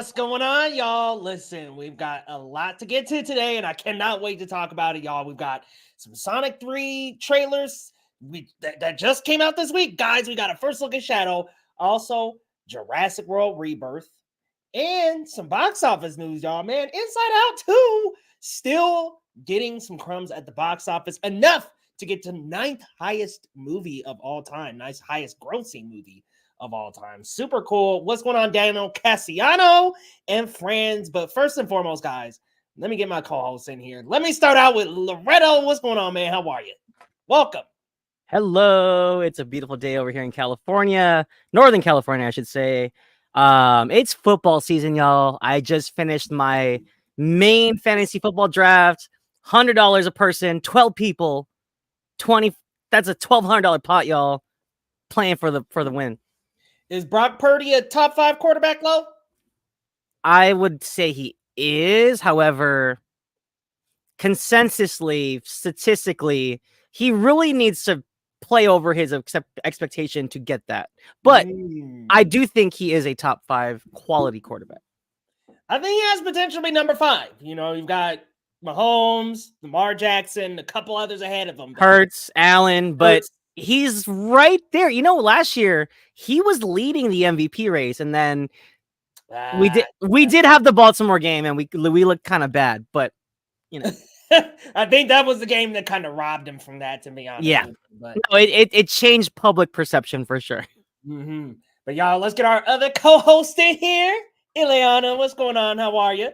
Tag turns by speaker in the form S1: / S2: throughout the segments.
S1: What's going on, y'all? Listen, we've got a lot to get to today, and I cannot wait to talk about it, y'all. We've got some Sonic 3 trailers that just came out this week. Guys, we got a first look at Shadow, also Jurassic World Rebirth, and some box office news, y'all. Man, Inside Out 2 still getting some crumbs at the box office, enough to get to ninth highest movie of all time, nice highest grossing movie of all time. Super cool. What's going on, Daniel Cassiano and friends? But first and foremost, guys, let me get my co-hosts in here. Let me start out with Loretto. What's going on, man? How are you? Welcome.
S2: Hello. It's a beautiful day over here in California, Northern California, I should say. It's football season, y'all. I just finished my main fantasy football draft. $100 a person, 12 people, 20. That's a $1,200 pot, y'all. Playing for the win.
S1: Is Brock Purdy a top 5 quarterback, Low?
S2: I would say he is. However, consensusly, statistically, he really needs to play over his expectation to get that. But I do think he is a top 5 quality quarterback.
S1: I think he has potential to be number 5. You know, you've got Mahomes, Lamar Jackson, a couple others ahead of him.
S2: Hurts, Allen, but he's right there. You know, last year he was leading the MVP race, and then we did have the Baltimore game, and we looked kind of bad, but you know.
S1: I think that was the game that kind of robbed him from that, to be honest.
S2: Yeah, but no, it changed public perception for sure.
S1: Mm-hmm. But y'all, let's get our other co-host in here. Ileana, what's going on? How are you?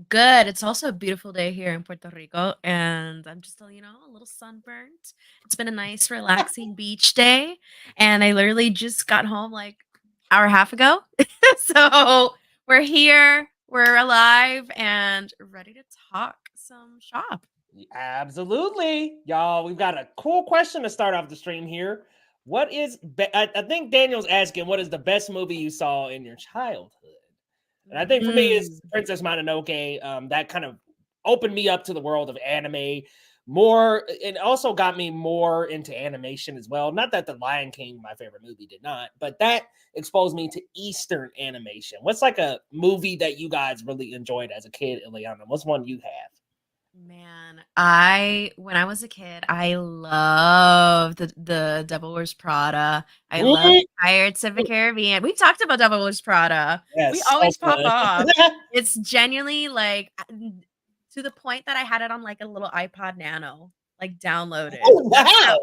S3: Good. It's also a beautiful day here in Puerto Rico, and I'm just, a little sunburnt. It's been a nice, relaxing beach day, and I literally just got home like an hour and a half ago. So we're here, we're alive, and ready to talk some shop.
S1: Absolutely. Y'all, we've got a cool question to start off the stream here. What is, I think Daniel's asking, what is the best movie you saw in your childhood? And I think for me, it's Princess Mononoke. That kind of opened me up to the world of anime more. It also got me more into animation as well. Not that The Lion King, my favorite movie, did not, but that exposed me to Eastern animation. What's like a movie that you guys really enjoyed as a kid, Ileana? What's one you have?
S3: Man, when I was a kid, I loved the Devil Wears Prada. I loved Pirates of the Caribbean. We've talked about Devil Wears Prada.
S1: Yes,
S3: we always pop off. It's genuinely like to the point that I had it on like a little iPod Nano, like downloaded.
S1: Oh, wow.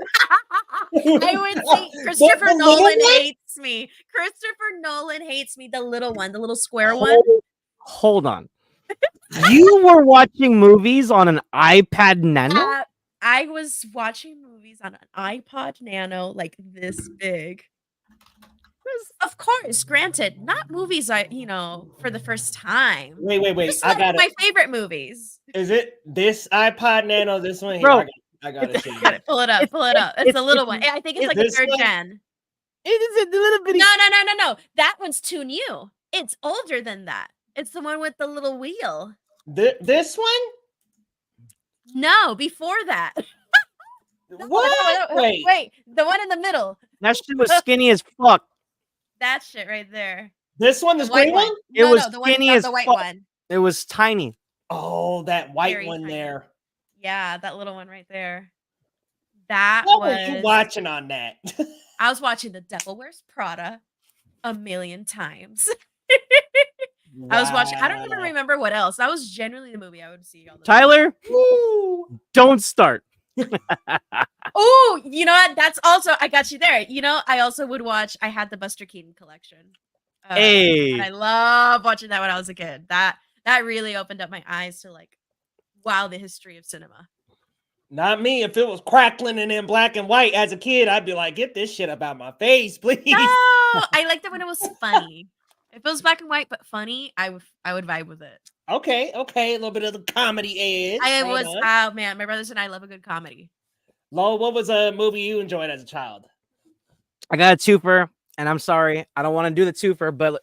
S3: I would say Christopher Nolan hates me. Christopher Nolan hates me. The little one, the little square one.
S2: Hold on. You were watching movies on an iPad Nano?
S3: I was watching movies on an iPod Nano like this big. Of course, granted, not movies for the first time.
S1: Wait.
S3: Just I got my favorite movies.
S1: Is it this iPod Nano? This one here?
S2: Bro,
S1: I got it.
S3: Pull it up. It's a little one. I think it's like a 3rd gen.
S2: It is a little bit.
S3: No. That one's too new. It's older than that. It's the one with the little wheel.
S1: This one?
S3: No, before that.
S1: What?
S3: Wait. The one in the middle.
S2: That shit was skinny as fuck.
S3: That shit right there.
S1: This one, this green one?
S2: It was
S3: the
S2: skinny as
S3: the white
S2: fuck.
S3: one.
S2: It was tiny.
S1: Oh, that white
S3: Very
S1: one
S3: tiny.
S1: there.
S3: Yeah, that little one right there. That
S1: what
S3: was.
S1: What were you watching on that?
S3: I was watching The Devil Wears Prada a million times. Wow. I was watching. I don't even remember what else. That was generally the movie I would see all the
S2: Tyler, don't start.
S3: Oh, you know what? That's also, I got you there. You know, I also would watch. I had the Buster Keaton collection. And I love watching that when I was a kid. That really opened up my eyes to like, wow, the history of cinema.
S1: Not me. If it was crackling and in black and white as a kid, I'd be like, get this shit about my face, please.
S3: No, I liked it when it was funny. If it was black and white but funny, I would vibe with it.
S1: Okay, a little bit of the comedy edge.
S3: Oh man, my brothers and I love a good comedy.
S1: Lo, what was a movie you enjoyed as a child?
S2: I got a twofer, and I'm sorry, I don't want to do the twofer, but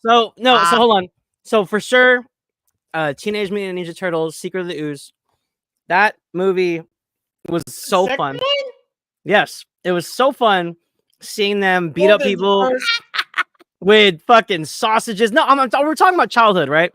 S2: so hold on. So for sure, Teenage Mutant Ninja Turtles: Secret of the Ooze. That movie was so fun.
S1: One?
S2: Yes, it was so fun seeing them beat up people. with fucking sausages. No, we're talking about childhood, right?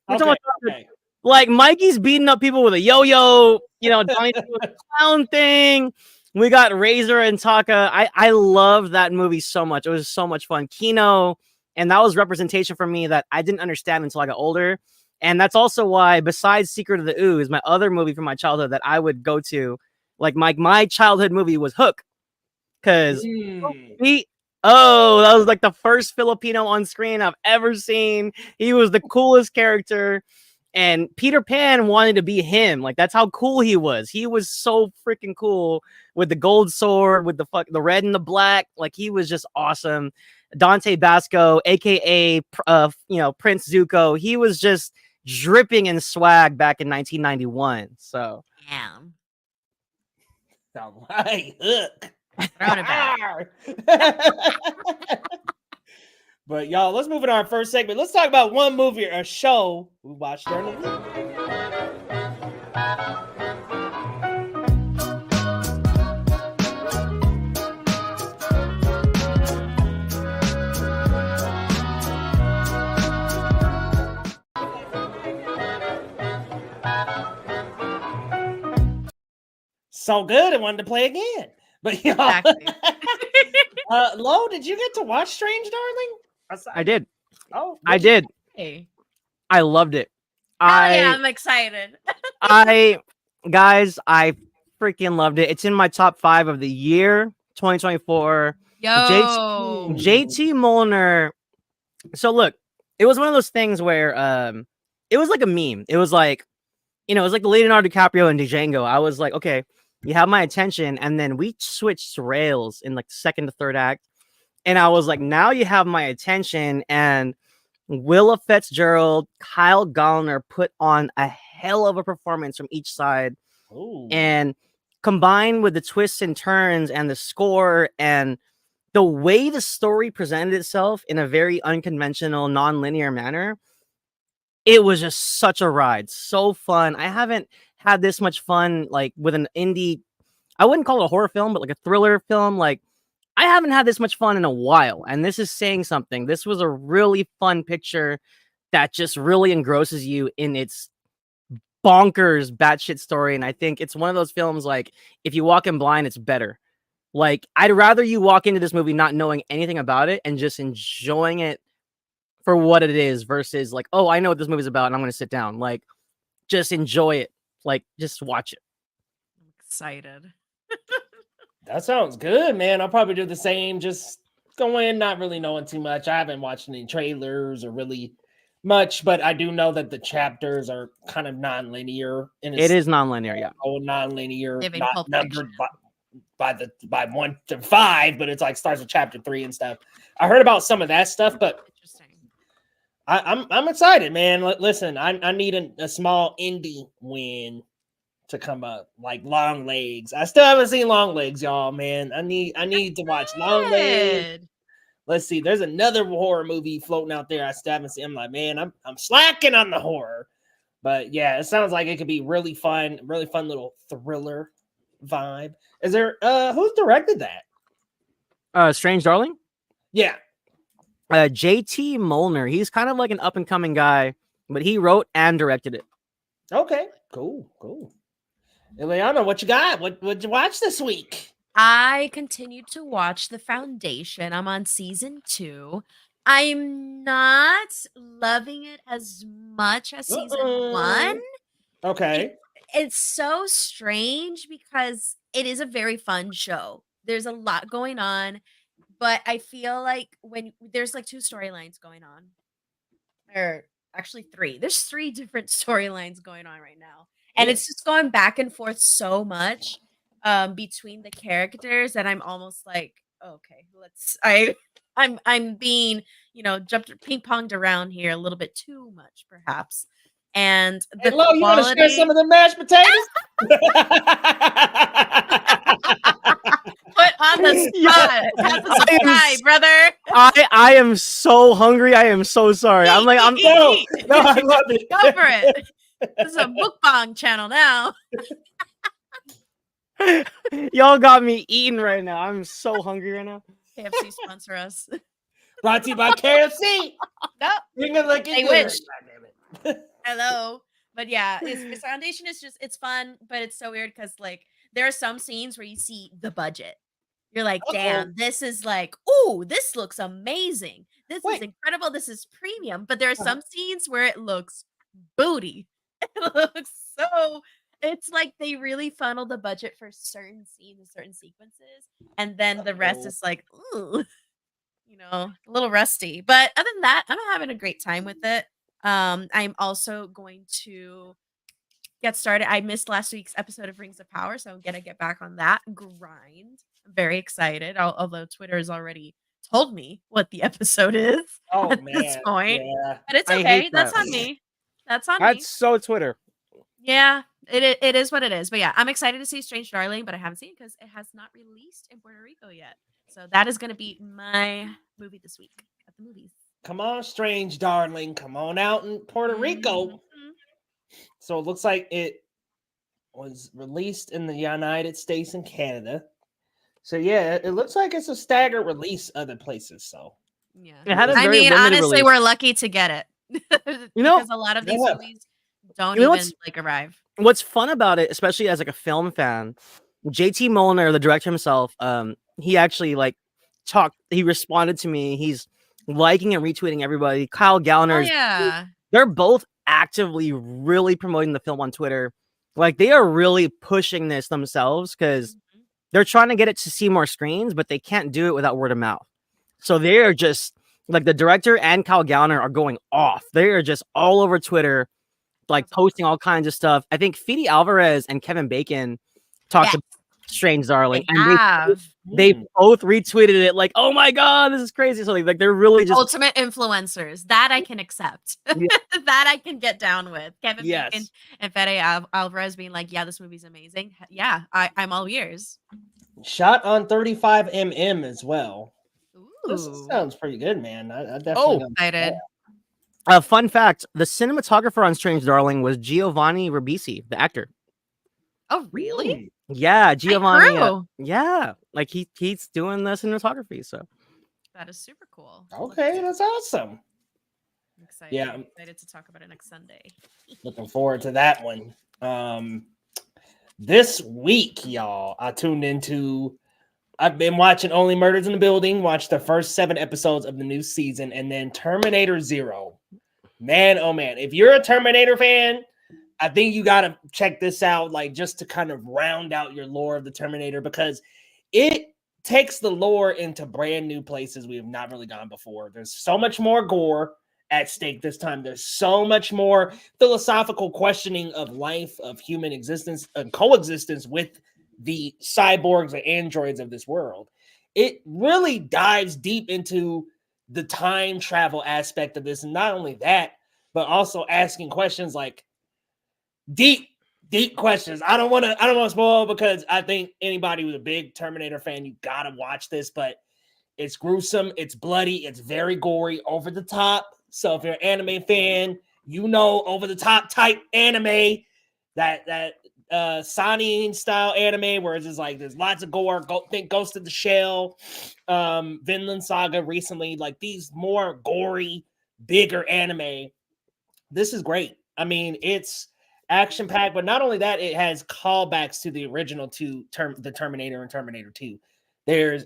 S2: We're talking
S1: Okay,
S2: about childhood.
S1: okay.
S2: Like Mikey's beating up people with a yo-yo, Donnie's doing the clown thing. We got Razor and Taka. I love that movie so much. It was so much fun. Kino, and that was representation for me that I didn't understand until I got older. And that's also why, besides Secret of the Ooze, my other movie from my childhood that I would go to, like my childhood movie was Hook. Because that was like the first Filipino on screen I've ever seen. He was the coolest character. And Peter Pan wanted to be him. Like, that's how cool he was. He was so freaking cool with the gold sword, with the red and the black. Like, he was just awesome. Dante Basco, aka Prince Zuko. He was just dripping in swag back in 1991. So,
S3: Damn.
S1: All right, Hook.
S3: Throwing it back.
S1: But y'all, let's move into our first segment. Let's talk about one movie or a show we watched during the week. So good, I wanted to play again. But y'all,
S3: Exactly.
S1: Lo, did you get to watch Strange Darling?
S2: I did.
S1: Oh,
S2: I did.
S3: Hey.
S2: I loved it.
S3: Yeah, I'm excited.
S2: I freaking loved it. It's in my top 5 of the year 2024.
S3: Yo.
S2: JT Molnar. So look, it was one of those things where it was like a meme. It was like, it was like the Leonardo DiCaprio and Django. I was like, okay, you have my attention, and then we switched rails in like the second to third act, and I was like, now you have my attention. And Willa Fitzgerald, Kyle Gallner put on a hell of a performance from each side.
S1: Ooh.
S2: And combined with the twists and turns and the score and the way the story presented itself in a very unconventional, non-linear manner, it was just such a ride. So fun. I haven't had this much fun like with an indie, I wouldn't call it a horror film, but like a thriller film. Like, I haven't had this much fun in a while, and this is saying something. This was a really fun picture that just really engrosses you in its bonkers batshit story. And I think it's one of those films, like, if you walk in blind, it's better. Like, I'd rather you walk into this movie not knowing anything about it and just enjoying it for what it is versus like, oh, I know what this movie's about and I'm going to sit down. Like, just enjoy it. Like, just watch it.
S3: I'm excited.
S1: That sounds good, man. I'll probably do the same. Just go in, not really knowing too much. I haven't watched any trailers or really much, but I do know that the chapters are kind of non-linear.
S2: It is non-linear, yeah.
S1: Oh, non-linear,
S3: Giving
S1: not
S3: Pulp
S1: numbered
S3: Fiction.
S1: by 1 to 5, but it's like starts with chapter 3 and stuff. I heard about some of that stuff, but
S3: Interesting.
S1: I'm excited, man. Listen, I need a small indie win to come up, like Long Legs. I still haven't seen Long Legs, y'all, man. I need to watch Long Legs.
S3: Good.
S1: Let's see. There's another horror movie floating out there I still haven't seen. I'm like, man, I'm slacking on the horror. But yeah, it sounds like it could be really fun little thriller vibe. Is there who's directed that?
S2: Strange Darling?
S1: Yeah.
S2: JT Molnar. He's kind of like an up and coming guy, but he wrote and directed it.
S1: Okay. Cool. Ileana, what you got? What'd you watch this week?
S3: I continued to watch The Foundation. I'm on season 2. I'm not loving it as much as season 1.
S1: Okay.
S3: It's so strange because it is a very fun show. There's a lot going on, but I feel like when there's like 2 storylines going on, or actually 3. There's 3 different storylines going on right now, and it's just going back and forth so much between the characters, and I'm almost like, okay, I'm being jumped ping ponged around here a little bit too much, perhaps. And the
S1: Hey, Lo, you want to share some of the mashed potatoes?
S3: Put on the spot. Tap the subscribe, brother.
S2: I am so hungry. I am so sorry. I'm
S1: no, I love it.
S3: Go for it. This is a mukbang channel now.
S2: Y'all got me eating right now. I'm so hungry right now.
S3: KFC sponsor us.
S1: Brought to you by KFC.
S3: No,
S1: You're gonna look
S3: they
S1: into
S3: wish.
S1: it. God damn it.
S3: Hello. But yeah, it's Foundation is just it's fun, but it's so weird because like there are some scenes where you see the budget. You're like,
S1: Uh-oh.
S3: damn, this is like, ooh, this looks amazing. This is
S1: Wait.
S3: incredible. This is premium. But there are some scenes where it looks booty. It looks so it's like they really funnel the budget for certain scenes and certain sequences, and then the rest is like, ooh, a little rusty. But other than that, I'm having a great time with it. I'm also going to get started. I missed last week's episode of Rings of Power, so I'm gonna get back on that grind. I'm very excited, although Twitter has already told me what the episode is
S1: Oh
S3: at this
S1: man.
S3: point.
S1: Yeah.
S3: But it's
S2: I
S3: okay.
S2: hate
S3: That's
S2: that.
S3: on me. That's on me.
S2: That's so Twitter.
S3: Yeah, it is what it is. But yeah, I'm excited to see Strange Darling, but I haven't seen it because it has not released in Puerto Rico yet. So that is gonna be my movie this week at the movies.
S1: Come on, Strange Darling. Come on out in Puerto Rico.
S3: Mhm.
S1: So it looks like it was released in the United States and Canada. So yeah, it looks like it's a staggered release other places. So
S3: Yeah.
S2: It had a
S3: I
S2: very
S3: mean,
S2: limited
S3: honestly,
S2: release.
S3: we're lucky to get it. Because a lot of these
S1: Yeah.
S3: movies don't
S2: You know
S3: even
S2: what's-
S3: like arrive.
S2: What's fun about it, especially as like a film fan, JT Molnar, the director himself, he actually like he responded to me. He's liking and retweeting everybody. Kyle
S3: Oh
S2: Gallner's
S3: yeah.
S2: they're both actively really promoting the film on Twitter. Like they are really pushing this themselves because
S3: Mhm.
S2: they're trying to get it to see more screens, but they can't do it without word of mouth. So they are just like the director and Kyle Gallner are going off. They are just all over Twitter, like
S3: That's
S2: posting all kinds of stuff. I think Fede Alvarez and Kevin Bacon talked
S3: Yes.
S2: about Strange Darling,
S3: They
S2: and
S3: have
S2: they both retweeted it like, "Oh my god, this is crazy!" So like they're really just
S3: ultimate influencers that I can accept.
S2: Yeah.
S3: That I can get down with. Kevin Bacon
S2: yes.
S3: and Fede Alvarez being like, "Yeah, this movie's amazing." Yeah, I'm all ears.
S1: shot on 35mm as well. This
S3: Ooh,
S1: sounds pretty good, man. I definitely
S2: Oh.
S1: gonna-
S3: excited.
S2: Fun fact: the cinematographer on Strange Darling was Giovanni Ribisi, the actor.
S3: Oh, really?
S2: Yeah, Giovanni.
S3: crew.
S2: Yeah, like he's doing the cinematography. So
S3: That is super cool.
S1: Okay, that's awesome.
S3: I'm excited.
S1: Yeah.
S3: I'm excited to talk about it next Sunday.
S1: Looking forward to that one. This week, y'all, I've been watching Only Murders in the Building, watched the first 7 episodes of the new season, and then Terminator Zero. Man, oh man, if you're a Terminator fan, I think you gotta check this out, like just to kind of round out your lore of the Terminator, because it takes the lore into brand new places we have not really gone before. There's so much more gore at stake this time. There's so much more philosophical questioning of life, of human existence, and coexistence with the cyborgs and androids of this world. It really dives deep into the time travel aspect of this, and not only that, but also asking questions like deep questions. I don't want to spoil, because I think anybody who's a big Terminator fan, you gotta watch this. But it's gruesome, it's bloody, it's very gory, over the top. So if you're an anime fan, over the top type anime, that Sonic style anime where it's just like there's lots of gore. Think Ghost of the Shell, Vinland Saga recently, like these more gory, bigger anime. This is great. I mean, it's action packed, but not only that, it has callbacks to the original the Terminator and Terminator 2.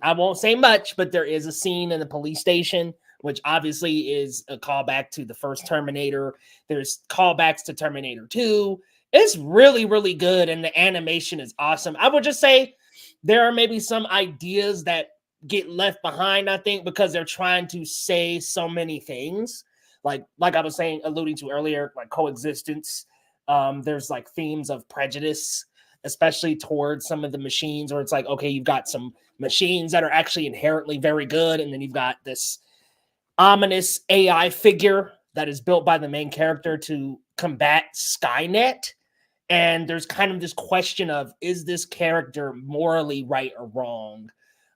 S1: I won't say much, but there is a scene in the police station, which obviously is a callback to the first Terminator. There's callbacks to Terminator 2. It's really, really good, and the animation is awesome. I would just say there are maybe some ideas that get left behind, I think, because they're trying to say so many things. Like I was saying, alluding to earlier, like coexistence. There's like themes of prejudice, especially towards some of the machines, where it's like, okay, you've got some machines that are actually inherently very good, and then you've got this ominous AI figure that is built by the main character to combat Skynet. And there's kind of this question of, is this character morally right or wrong?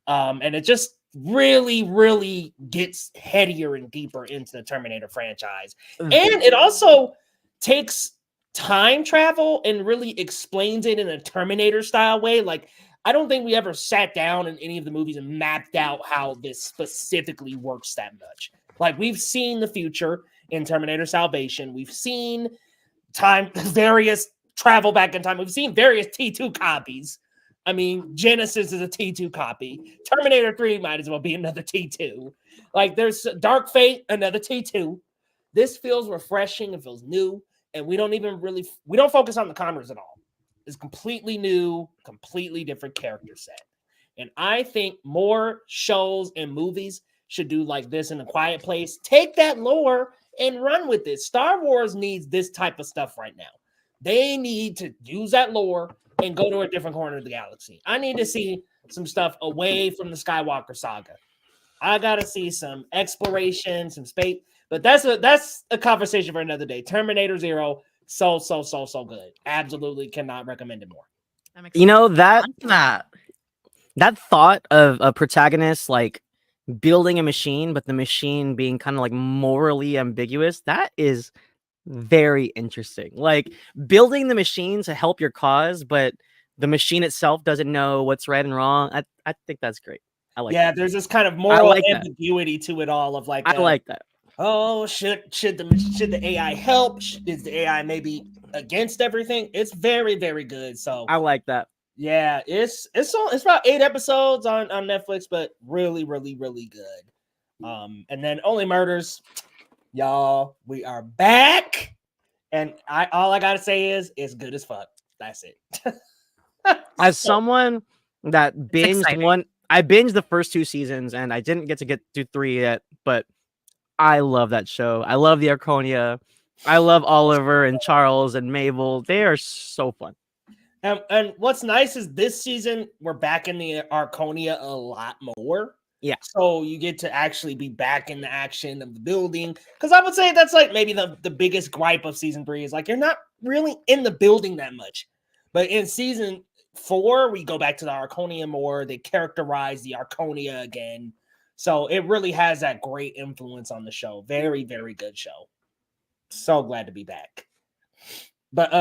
S1: And it just really, really gets headier and deeper into the Terminator franchise. And it also takes time travel and really explains it in a Terminator style way. Like, I don't think we ever sat down in any of the movies and mapped out how this specifically works that much. Like, we've seen the future in Terminator Salvation. We've seen various travel back in time. We've seen various T2 copies. I mean, Genesis is a T2 copy. Terminator 3 might as well be another T2. Like, there's Dark Fate, another T2. This feels refreshing. It feels new. And we don't focus on the commerce at all. It's completely new, completely different character set. And I think more shows and movies should do like this in A Quiet Place. Take that lore and run with it. Star Wars needs this type of stuff right now. They need to use that lore and go to a different corner of the galaxy. I need to see some stuff away from the Skywalker saga. I gotta see some exploration, some space. But that's a conversation for another day. Terminator Zero, so good. Absolutely cannot recommend it more.
S2: You know, that thought of a protagonist like building a machine, but the machine being kind of like morally ambiguous, that is very interesting. Like, building the machine to help your cause, but the machine itself doesn't know what's right and wrong. I think that's great. I like that.
S1: There's this kind of moral ambiguity to it all of like,
S2: I like that.
S1: Oh, should the AI help? Is the AI maybe against everything? It's very, very good. So
S2: I like that.
S1: Yeah, it's about 8 episodes on Netflix, but really, really, really good. And then Only Murders, y'all, we are back, and all I gotta say is it's good as fuck. That's it.
S2: As someone that binged I binged the first 2 seasons, and I didn't get to 3 yet, but I love that show. I love the Arconia. I love Oliver and Charles and Mabel. They are so fun.
S1: And what's nice is this season we're back in the Arconia a lot more.
S2: Yeah.
S1: So you get to actually be back in the action of the building. Because I would say that's like maybe the biggest gripe of season 3 is like you're not really in the building that much. But in season 4, we go back to the Arconia more. They characterize the Arconia again. So it really has that great influence on the show. Very, very good show. So glad to be back. But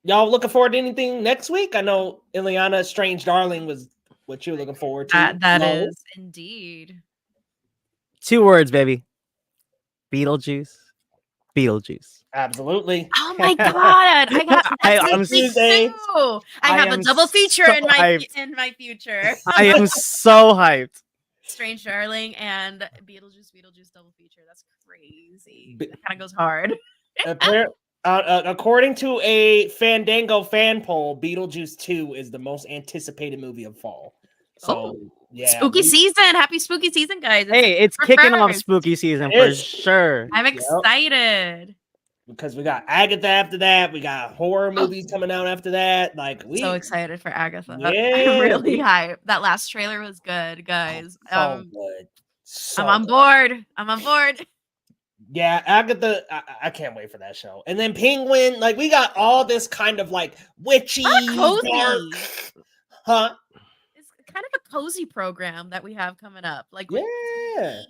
S1: y'all looking forward to anything next week? I know Ileana Strange Darling was what you're looking forward to.
S3: That is indeed.
S2: 2 words, baby. Beetlejuice.
S1: Absolutely.
S3: Oh my god! I'm
S2: Tuesday.
S3: I have a double feature in my future.
S2: I am so hyped.
S3: Strange Darling and Beetlejuice double feature. That's crazy. That kind of goes hard.
S1: According to a Fandango fan poll, Beetlejuice 2 is the most anticipated movie of fall. So yeah,
S3: spooky season. Happy spooky season, guys.
S2: It's kicking off spooky season for sure.
S3: I'm excited.
S1: Because we got Agatha after that. We got horror movies coming out after that. Like,
S3: so excited for Agatha.
S1: Yeah.
S3: I'm really hyped. That last trailer was good, guys.
S1: So good. So
S3: I'm on board.
S1: Yeah, Agatha, I can't wait for that show. And then Penguin, like, we got all this kind of like witchy,
S3: cozy.
S1: dark, huh?
S3: It's kind of a cozy program that we have coming up. Like,
S2: yeah.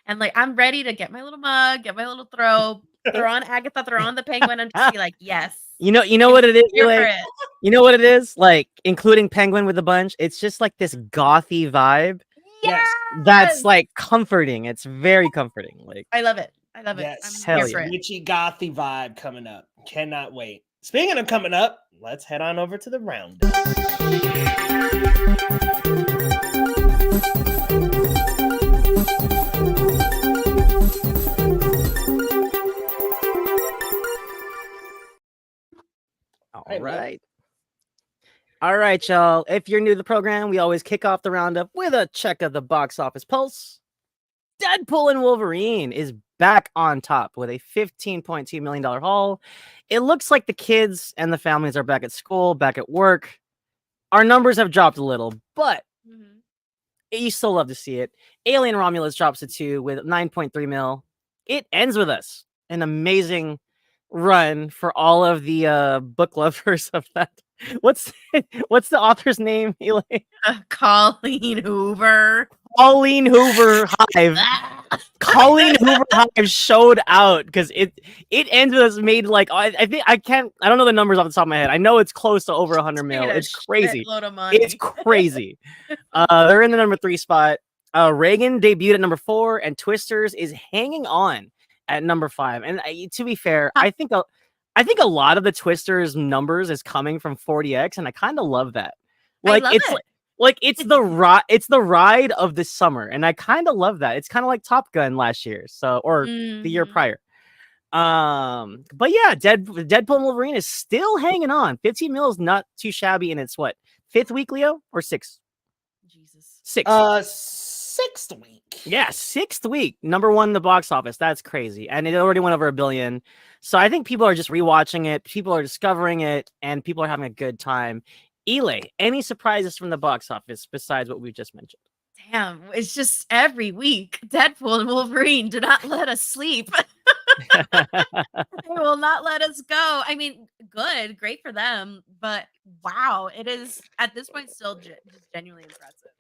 S3: And like, I'm ready to get my little mug, get my little throw on Agatha, throw on the Penguin, and just be like, yes.
S2: You know what it is? You know what it is? Like, including Penguin with a bunch, it's just like this gothy vibe.
S3: Yes.
S2: That's like comforting. It's very comforting. Like,
S3: I love it.
S1: Yes.
S3: I'm here for it.
S1: Witchy gothy vibe coming up. Cannot wait. Speaking of coming up, let's head on over to the roundup.
S2: All right, y'all. If you're new to the program, we always kick off the roundup with a check of the box office pulse. Deadpool and Wolverine is back on top with a $15.2 million haul. It looks like the kids and the families are back at school, back at work. Our numbers have dropped a little, but you still love to see it. Alien Romulus drops to 2 with 9.3 mil. It ends with us. An amazing run for all of the book lovers of that. What's the author's name, Elaine?
S3: Colleen Hoover.
S2: Colleen Hoover Hive. Colleen Hoover Hive showed out because it ends with us made like I don't know the numbers off the top of my head. I know it's close to over 100 mil. It's crazy.
S3: Load of money.
S2: It's crazy. They're in the number 3 spot. Reagan debuted at number 4, and Twisters is hanging on at number 5. And to be fair, I think a lot of the Twisters numbers is coming from 40X, and I kind of love that. Like it's the ride of the summer, and I kind of love that. It's kind of like Top Gun last year, or the year prior. But yeah, Deadpool and Wolverine is still hanging on. 15 mil is not too shabby, and it's what, 5th week, Leo, or 6th?
S3: Jesus.
S1: 6th week.
S2: Yeah, 6th week. Number 1 in the box office. That's crazy. And it already went over $1 billion. So I think people are just rewatching it. People are discovering it, and people are having a good time. Eli, any surprises from the box office besides what we just mentioned?
S3: Damn, it's just every week. Deadpool and Wolverine do not let us sleep. They will not let us go. I mean, great for them. But wow, it is at this point still just genuinely impressive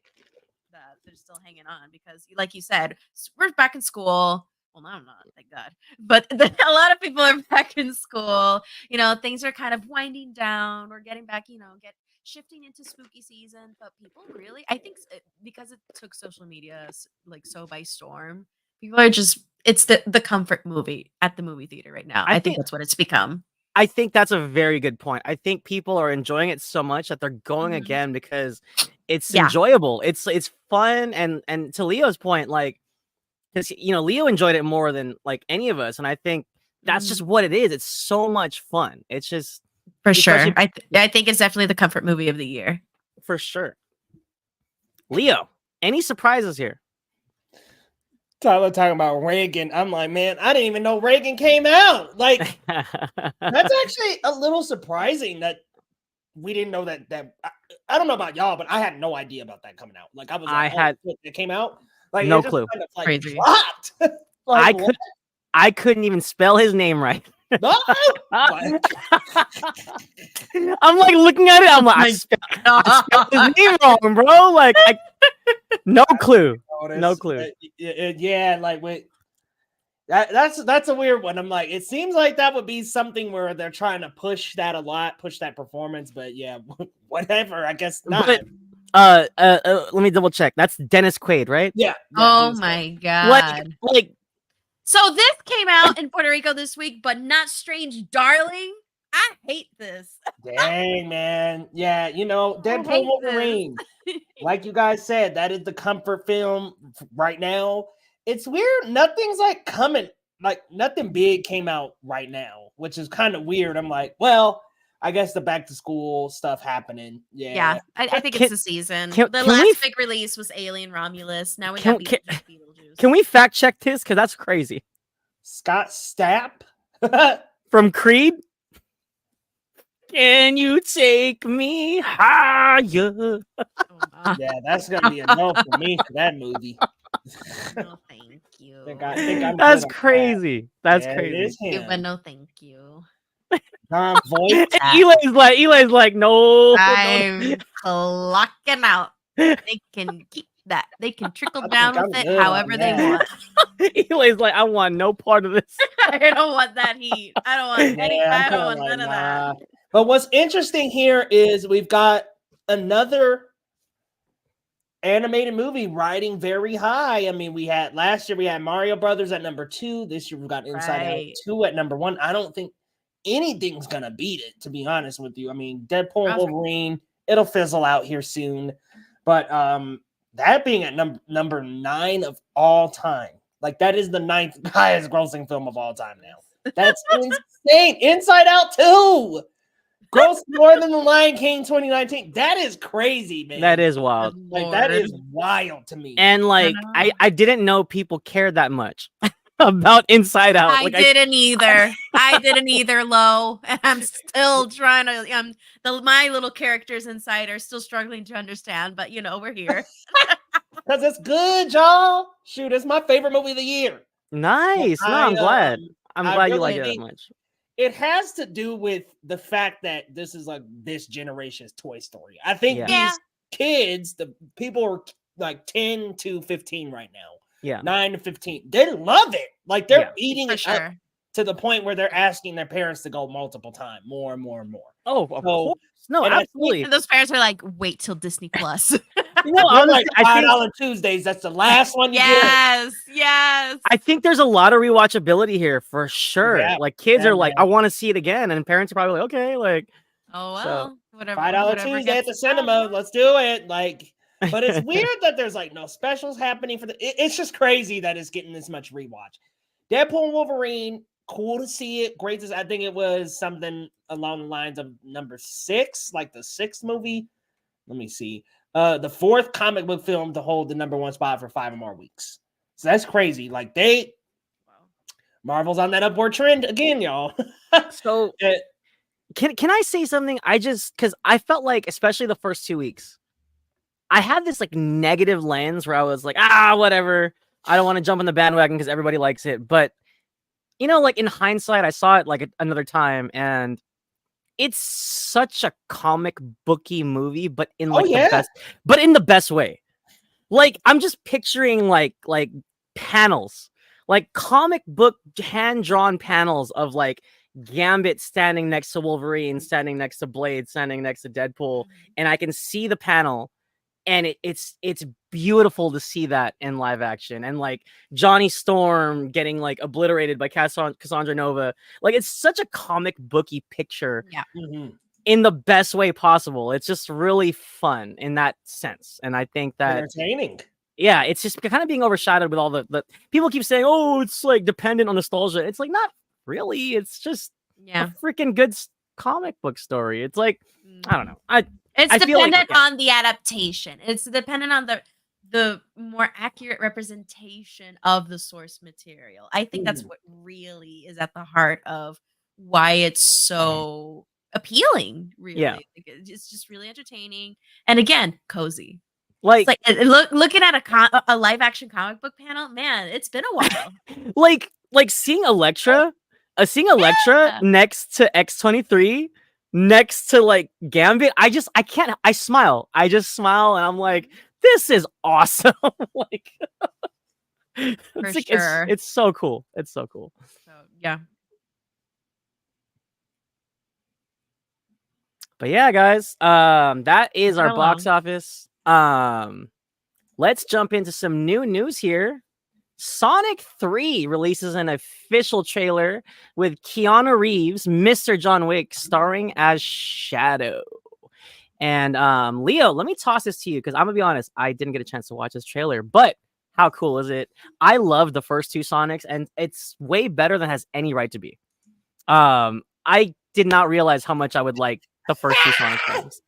S3: that they're still hanging on because, like you said, we're back in school. Well, no, I'm not, thank God. But a lot of people are back in school. Things are kind of winding down. We're getting back, shifting into spooky season. But people really, I think, because it took social media like so by storm, people are just, it's the comfort movie at the movie theater right now. I think that's what it's become.
S2: I think that's a very good point. I think people are enjoying it so much that they're going again because it's enjoyable. It's fun, and to Leo's point, like, because Leo enjoyed it more than like any of us, and I think that's just what it is. It's so much fun. It's just
S3: for sure. I think it's definitely the comfort movie of the year
S2: for sure. Leo, any surprises here?
S1: Tyler talking about Reagan. I'm like, man, I didn't even know Reagan came out. Like, that's actually a little surprising that we didn't know that. I don't know about y'all, but I had no idea about that coming out. Like, I was like, it came out. Like,
S2: no clue.
S1: Kind of, like,
S3: crazy.
S1: Like,
S2: I couldn't even spell his name right.
S1: No!
S2: I'm like looking at it. I'm like, I spelled his name wrong, bro. Like, no clue. No clue.
S1: Yeah, like that's a weird one. I'm like, it seems like that would be something where they're trying to push that a lot, push that performance. But yeah, whatever. I guess not.
S2: But, let me double check. That's Dennis Quaid, right?
S1: Yeah.
S3: Oh my God.
S2: Like.
S3: So this came out in Puerto Rico this week, but not Strange Darling. I hate this.
S1: Dang, man. Yeah, Deadpool Wolverine. Like you guys said, that is the comfort film right now. It's weird. Nothing's like coming. Like nothing big came out right now, which is kind of weird. I'm like, well, I guess the back to school stuff happening. Yeah.
S3: I think it's the season. The last big release was Alien Romulus. Now we got Beetlejuice.
S2: Can we fact check this? Because that's crazy.
S1: Scott Stapp
S2: from Creed. Can you take me higher?
S1: Yeah, that's gonna be a no for me for that movie.
S3: No, thank you.
S2: That's crazy. That's crazy.
S3: But no, thank you.
S2: Eli's like, no.
S3: I'm clocking out. They can keep that. They can trickle down with it however they want.
S2: Eli's like, I want no part of this.
S3: I don't want that heat. I don't want any. I don't want none of that.
S1: But what's interesting here is we've got another animated movie riding very high. I mean, last year we had Mario Brothers at number 2. This year we've got Inside Out 2 at number 1. I don't think anything's gonna beat it, to be honest with you. I mean, Deadpool and Wolverine, it'll fizzle out here soon. But that being at number 9 of all time, like that is the 9th highest grossing film of all time now. That's insane. Inside Out 2 grossed more than The Lion King 2019. That is crazy, man.
S2: That is wild.
S1: Like that is wild to me.
S2: And like I didn't know people cared that much about Inside Out.
S3: I didn't either. I didn't either, Lo. And I'm still trying to. My little characters inside are still struggling to understand, but we're here.
S1: Because it's good, y'all. Shoot, it's my favorite movie of the year.
S2: Nice. No, I'm glad. I'm glad you like it that much.
S1: It has to do with the fact that this is like this generation's Toy Story. I think these kids, the people like 10 to 15 right now.
S2: Yeah.
S1: 9 to 15. They love it. Like they're
S2: Yeah.
S1: eating
S3: For
S1: it up
S3: sure.
S1: to the point where they're asking their parents to go multiple times, more and more and more.
S2: Oh, of
S1: So,
S2: course. No,
S1: and I
S2: absolutely.
S3: And those parents are like, wait till Disney Plus.
S2: You know,
S1: They're
S2: honestly,
S1: like
S2: I think
S1: $5 Tuesdays. That's the last one you get.
S3: Yes.
S2: I think there's a lot of rewatchability here for sure.
S1: Yeah,
S2: Like kids
S1: yeah,
S2: are like,
S1: man.
S2: I want to see it again, and parents are probably like, okay, like.
S3: Oh
S2: So
S3: well, whatever.
S1: $5
S3: whatever
S1: Tuesday at
S3: gets
S1: the
S3: done.
S1: cinema. Let's do it. Like, but it's weird that there's like no specials happening for it's just crazy that it's getting this much rewatch. Deadpool and Wolverine, cool to see it. Great to I think it was something along the lines of number 6, like the 6th movie. Let me see. The 4th comic book film to hold the number 1 spot for 5 or more weeks. So that's crazy. Like Marvel's on that upward trend again, y'all.
S2: So can I say something? Because I felt like, especially the first 2 weeks, I had this like negative lens where I was like, whatever. I don't want to jump on the bandwagon because everybody likes it. But like in hindsight, I saw it like another time, and it's such a comic booky movie, but in like the best way. Like I'm just picturing like panels, like comic book hand-drawn panels of like Gambit standing next to Wolverine, standing next to Blade, standing next to Deadpool, and I can see the panel, and it's beautiful to see that in live action, and like Johnny Storm getting like obliterated by Cassandra Nova. Like it's such a comic booky picture.
S3: Yeah.
S1: Mm-hmm.
S2: In the best way possible. It's just really fun in that sense. And I think that
S1: entertaining.
S2: Yeah, it's just kind of being overshadowed with all the people keep saying, oh, it's like dependent on nostalgia. It's like not really. It's just a freaking good comic book story. It's like, I don't know.
S3: It's
S2: I feel
S3: dependent
S2: like,
S3: on the adaptation. It's dependent on the more accurate representation of the source material. I think that's what really is at the heart of why it's so appealing. Really,
S2: Yeah.
S3: like, it's just really entertaining, and again, cozy.
S2: Like,
S3: it's like looking at a live action comic book panel. Man, it's been a while.
S2: like seeing Elektra, next to X-23. Next to like Gambit, I can't. I smile. I just smile, and I'm like, this is awesome. Like, it's so cool. It's so cool.
S3: So yeah.
S2: But yeah, guys, that is our box office. Let's jump into some new news here. Sonic 3 releases an official trailer with Keanu Reeves, Mr. John Wick, starring as Shadow. And Leo, let me toss this to you because I'm gonna be honest, I didn't get a chance to watch this trailer, but how cool is it? I love the first 2 Sonics, and it's way better than it has any right to be. I did not realize how much I would like the first 2 Sonic games.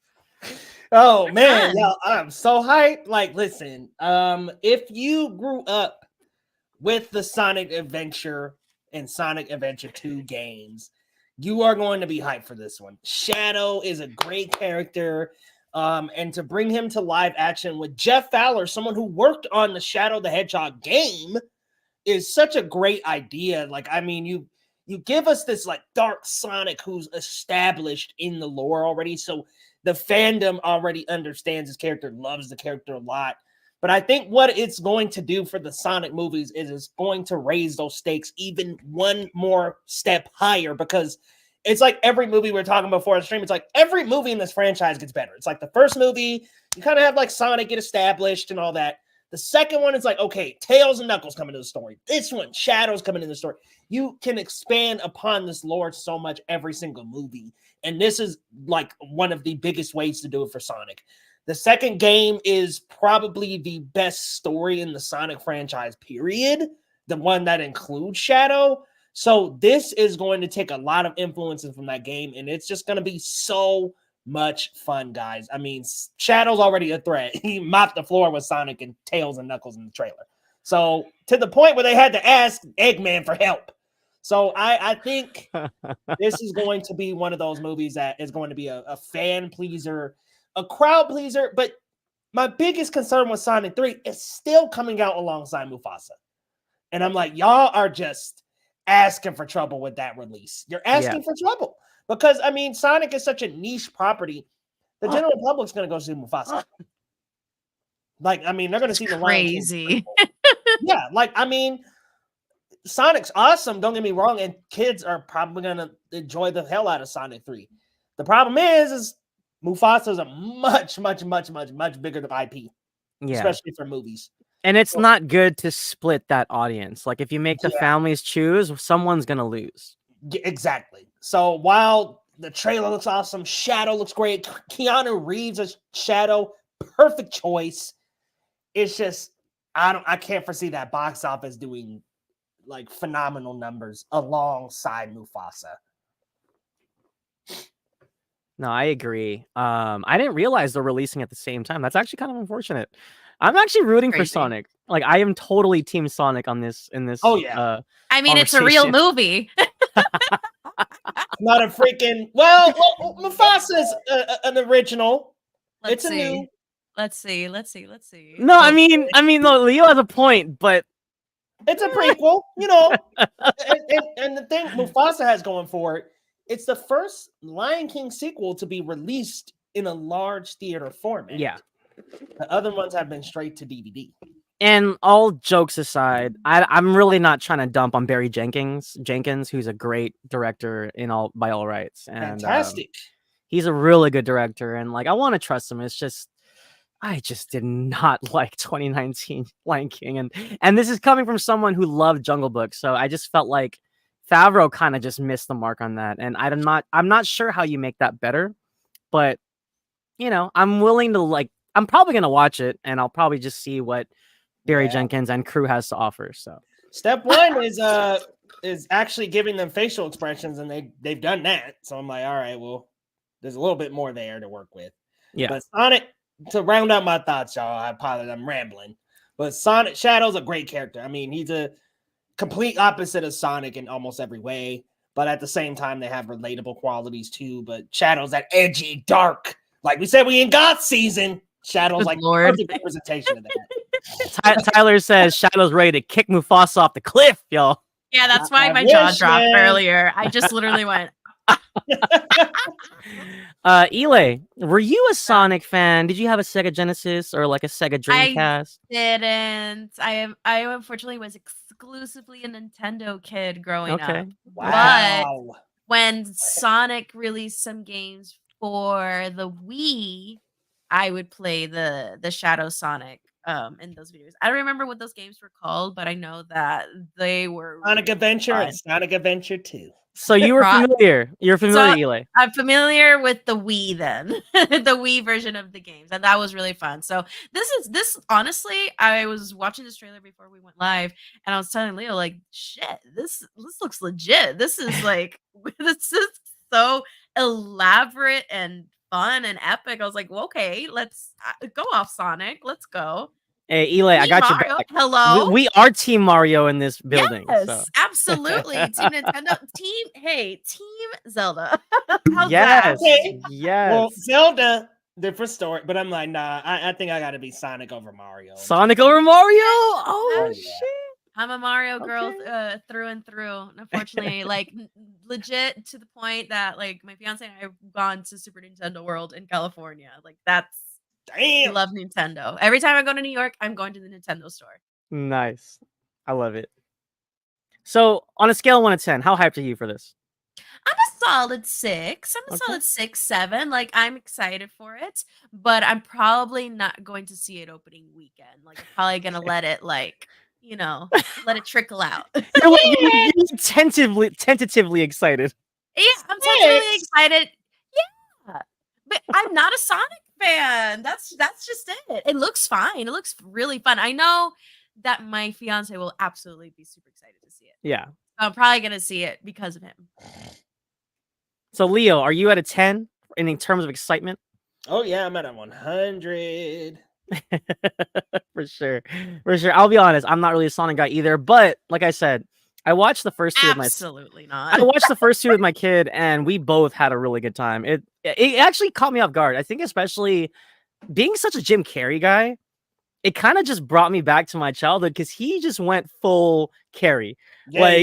S1: Oh man, yo, I'm so hyped. Like, listen, if you grew up with the Sonic Adventure and Sonic Adventure 2 games, you are going to be hyped for this one. Shadow is a great character. And to bring him to live action with Jeff Fowler, someone who worked on the Shadow the Hedgehog game, is such a great idea. Like, I mean, you give us this like dark Sonic who's established in the lore already. So the fandom already understands his character, loves the character a lot. But I think what it's going to do for the Sonic movies is it's going to raise those stakes even one more step higher, because it's like every movie we were talking before on stream. It's like every movie in this franchise gets better. It's like the first movie, you kind of have like Sonic get established and all that. The second one is like, okay, Tails and Knuckles come into the story. This one, Shadow's coming into the story. You can expand upon this lore so much every single movie. And this is like one of the biggest ways to do it for Sonic. The second game is probably the best story in the Sonic franchise, period. The one that includes Shadow. So this is going to take a lot of influences from that game, and it's just going to be so much fun, guys. I mean, Shadow's already a threat. He mopped the floor with Sonic and Tails and Knuckles in the trailer. So to the point where they had to ask Eggman for help. So I think this is going to be one of those movies that is going to be a fan pleaser, a crowd pleaser. But my biggest concern with Sonic 3 is still coming out alongside Mufasa. And I'm like, y'all are just asking for trouble with that release. You're asking for trouble. Because, I mean, Sonic is such a niche property. The general public's going to go see Mufasa. Like, I mean, they're gonna see the Lion King.
S3: Crazy.
S1: Yeah, like, I mean, Sonic's awesome. Don't get me wrong, and kids are probably gonna enjoy the hell out of Sonic 3. The problem is Mufasa's a much bigger IP,
S2: Yeah.
S1: especially for movies.
S2: And it's not good to split that audience. Like if you make the families choose, someone's gonna lose.
S1: Exactly. So while the trailer looks awesome, Shadow looks great. Keanu Reeves as Shadow, perfect choice. It's just I can't foresee that box office doing like phenomenal numbers alongside Mufasa.
S2: No, I agree. I didn't realize they're releasing at the same time. That's actually kind of unfortunate. I'm actually rooting for Sonic. Like I am totally Team Sonic on this.
S1: Oh yeah.
S3: I mean, it's a real movie.
S2: Not
S1: a freaking Mufasa's an original.
S3: Let's
S1: it's
S3: see.
S1: a new.
S3: Let's see.
S2: No, I mean, no, Leo has a point, but
S1: it's a prequel, you know. and the thing Mufasa has going for it, it's the first Lion King sequel to be released in a large theater format.
S2: Yeah.
S1: The other ones have been straight to DVD.
S2: And all jokes aside, I'm really not trying to dump on Barry Jenkins, who's a great director by all rights. And
S1: fantastic.
S2: He's a really good director, and like I want to trust him. It's just I just did not like 2019 Lion King, and this is coming from someone who loved Jungle Book, so I just felt like Favreau kind of just missed the mark on that, and I'm not sure how you make that better, but you know, I'm willing to I'm probably gonna watch it, and I'll probably just see what Barry Jenkins and crew has to offer. So
S1: step one is actually giving them facial expressions, and they've done that. So I'm like, all right, well, there's a little bit more there to work with.
S2: Yeah,
S1: but Sonic, to round out my thoughts, y'all, I apologize, I'm rambling. But Sonic Shadow's a great character. I mean, he's a complete opposite of Sonic in almost every way, but at the same time, they have relatable qualities too. But Shadow's that edgy, dark, like we said, we in Goth season. Shadow's like perfect representation of that.
S2: Tyler says Shadow's ready to kick Mufasa off the cliff, y'all.
S3: Yeah, that's why my jaw dropped earlier. I just literally went.
S2: Eli, were you a Sonic fan? Did you have a Sega Genesis or like a Sega Dreamcast?
S3: I didn't. I unfortunately was exclusively a Nintendo kid growing up.
S1: Wow.
S3: But when Sonic released some games for the Wii, I would play the Shadow Sonic in those videos. I don't remember what those games were called, but I know that they were
S1: Sonic Adventure and Sonic Adventure 2.
S2: So you were familiar. You're familiar, Eli.
S3: I'm familiar with the Wii then. The Wii version of the games. And that was really fun. So this honestly, I was watching this trailer before we went live and I was telling Leo, like, shit, this looks legit. This is like this is so elaborate and fun and epic. I was like, well, okay, let's go off Sonic. Let's go.
S2: Hey, Eli, I got
S3: Mario.
S2: you back.
S3: Hello.
S2: We are Team Mario in this building.
S3: Yes,
S2: so.
S3: Absolutely. Team Nintendo. Team Zelda. How's
S2: yes.
S3: that? Okay.
S2: Yes.
S1: Well, Zelda, different story, but I'm like, nah, I think I got to be Sonic over Mario.
S2: Sonic over Mario? Oh, shit.
S3: I'm a Mario girl through and through. Unfortunately, like legit to the point that like my fiance and I have gone to Super Nintendo World in California. Like that's I love Nintendo. Every time I go to New York, I'm going to the Nintendo store.
S2: Nice. I love it. So on a scale of 1 to 10, how hyped are you for this?
S3: I'm a solid 6. I'm a solid 6, 7. Like I'm excited for it, but I'm probably not going to see it opening weekend. Like I'm probably gonna let it like, you know, let it trickle out.
S2: You're tentatively excited.
S3: Yeah, I'm tentatively excited. Yeah. But I'm not a Sonic fan. That's just it. It looks fine. It looks really fun. I know that my fiance will absolutely be super excited to see it.
S2: Yeah.
S3: I'm probably gonna see it because of him.
S2: So Leo, are you at a 10 in terms of excitement?
S1: Oh yeah, I'm at a 100.
S2: For sure. I'll be honest, I'm not really a Sonic guy either, but like I said, I watched the first two with my
S3: Absolutely not.
S2: I watched the first two with my kid and we both had a really good time. It actually caught me off guard. I think especially being such a Jim Carrey guy, it kind of just brought me back to my childhood because he just went full Carrey. Yeah,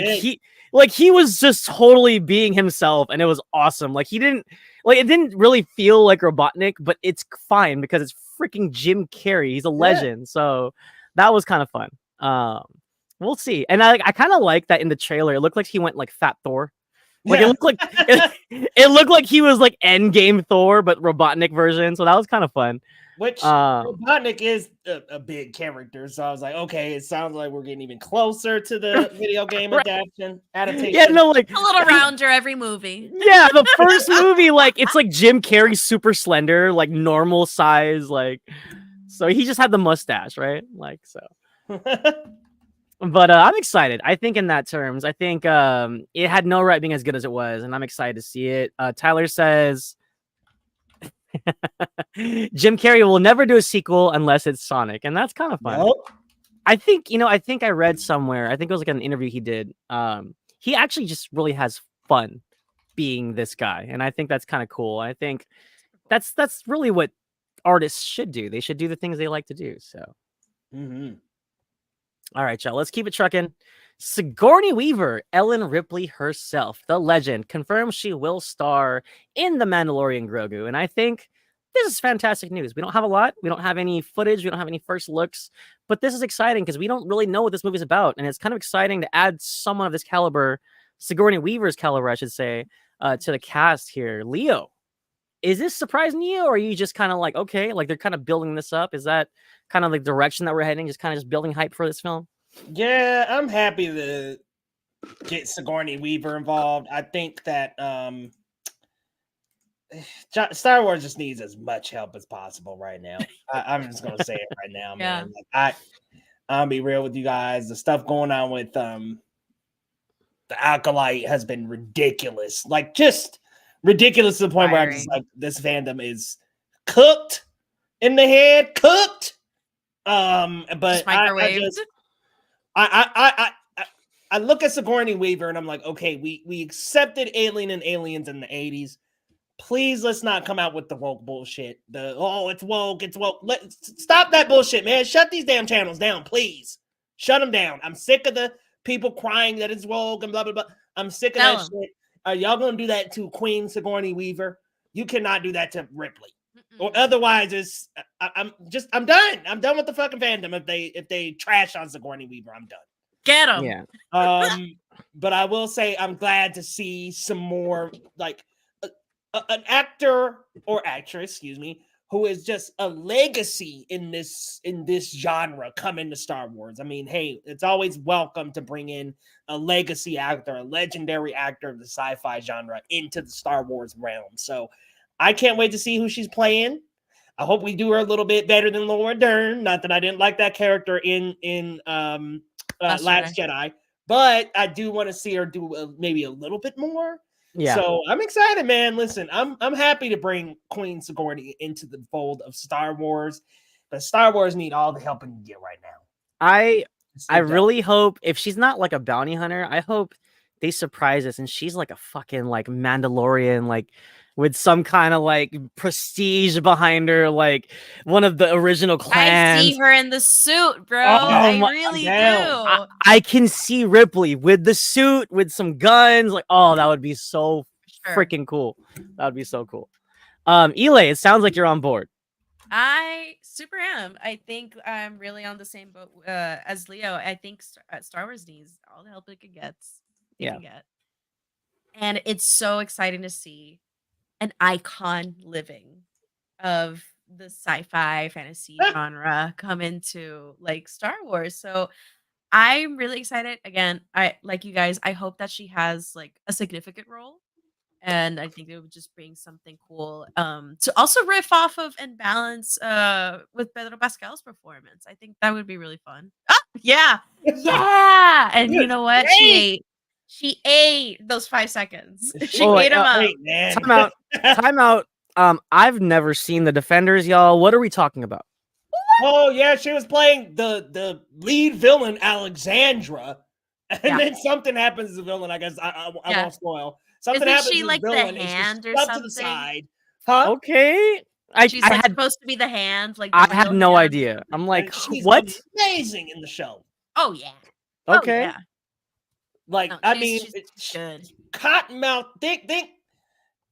S2: he was just totally being himself and it was awesome. Like it didn't really feel like Robotnik, but it's fine because it's freaking Jim Carrey. He's a legend. So that was kind of fun. We'll see. And I kind of like that in the trailer. It looked like he went like Fat Thor. Like it looked like it looked like he was like Endgame Thor, but Robotnik version. So that was kind of fun.
S1: Which Robotnik is a big character, so I was like, okay, it sounds like we're getting even closer to the video game adaptation.
S2: Yeah, no, like
S3: a little rounder every movie.
S2: Yeah, the first movie, like it's like Jim Carrey, super slender, like normal size, like so he just had the mustache, right? Like so. But I'm excited. I think in that terms, I think it had no right being as good as it was, and I'm excited to see it. Tyler says Jim Carrey will never do a sequel unless it's Sonic, and that's kind of fun.
S1: Nope.
S2: I think I read somewhere. I think it was like an interview he did. He actually just really has fun being this guy, and I think that's kind of cool. I think that's really what artists should do. They should do the things they like to do. So, All right, y'all. Let's keep it trucking. Sigourney Weaver, Ellen Ripley herself, the legend, confirms she will star in The Mandalorian Grogu. And I think this is fantastic news. We don't have a lot. We don't have any footage. We don't have any first looks. But this is exciting because we don't really know what this movie's about. And it's kind of exciting to add someone of this caliber, Sigourney Weaver's caliber, I should say, to the cast here. Leo, is this surprising you? Or are you just kind of like, okay, like they're kind of building this up? Is that kind of the direction that we're heading? Just kind of just building hype for this film?
S1: Yeah, I'm happy to get Sigourney Weaver involved. I think that Star Wars just needs as much help as possible right now. I'm just gonna say it right now, man. Like, I'll be real with you guys. The stuff going on with the Acolyte has been ridiculous. Like, just ridiculous to the point where I'm just like, this fandom is cooked in the head, cooked. But I look at Sigourney Weaver and I'm like, okay, we accepted Alien and Aliens in the 80s. Please, let's not come out with the woke bullshit. It's woke. Stop that bullshit, man. Shut these damn channels down, please. Shut them down. I'm sick of the people crying that it's woke and blah, blah, blah. I'm sick of that shit. Are y'all going to do that to Queen Sigourney Weaver? You cannot do that to Ripley. Or otherwise, I'm done. I'm done with the fucking fandom. If they trash on Sigourney Weaver, I'm done.
S3: Get them.
S2: Yeah.
S1: But I will say I'm glad to see some more like an actor or actress, excuse me, who is just a legacy in this genre come into Star Wars. I mean, hey, it's always welcome to bring in a legacy actor, a legendary actor of the sci-fi genre into the Star Wars realm. So I can't wait to see who she's playing. I hope we do her a little bit better than Laura Dern. Not that I didn't like that character in Last Jedi, but I do want to see her do maybe a little bit more.
S2: Yeah.
S1: So I'm excited, man. Listen, I'm happy to bring Queen Sigourney into the fold of Star Wars, but Star Wars need all the help it can get right now.
S2: I really hope if she's not like a bounty hunter, I hope they surprise us and she's like a fucking like Mandalorian, like with some kind of like prestige behind her, like one of the original clans.
S3: I see her in the suit, bro. I really do.
S2: I can see Ripley with the suit, with some guns. Like, oh, that would be so freaking cool. That would be so cool. Eli, it sounds like you're on board.
S3: I super am. I think I'm really on the same boat as Leo. I think Star Wars needs all the help it can get. And it's so exciting to see an icon living of the sci-fi fantasy genre come into like Star Wars. So I'm really excited. Again, I like you guys. I hope that she has like a significant role. And I think it would just bring something cool to also riff off of and balance with Pedro Pascal's performance. I think that would be really fun. Oh, yeah. Yeah. And you know what? She ate those 5 seconds. She ate them up.
S2: Time out. I've never seen The Defenders, y'all. What are we talking about?
S1: Oh, yeah. She was playing the lead villain, Alexandra. And then something happens to the villain. I guess I won't spoil. Something happens
S3: she
S1: to
S3: like
S1: the villain.
S3: the hand or
S1: something?
S3: something?
S1: To the side. Huh?
S2: Okay.
S3: She's like supposed to be the hand. Like
S2: I had no idea. I'm like,
S1: she's
S2: what?
S1: Amazing in the show.
S3: Oh yeah.
S2: Okay.
S3: Oh, yeah.
S1: Like
S3: no,
S1: I mean,
S3: it's good.
S1: Cottonmouth. Think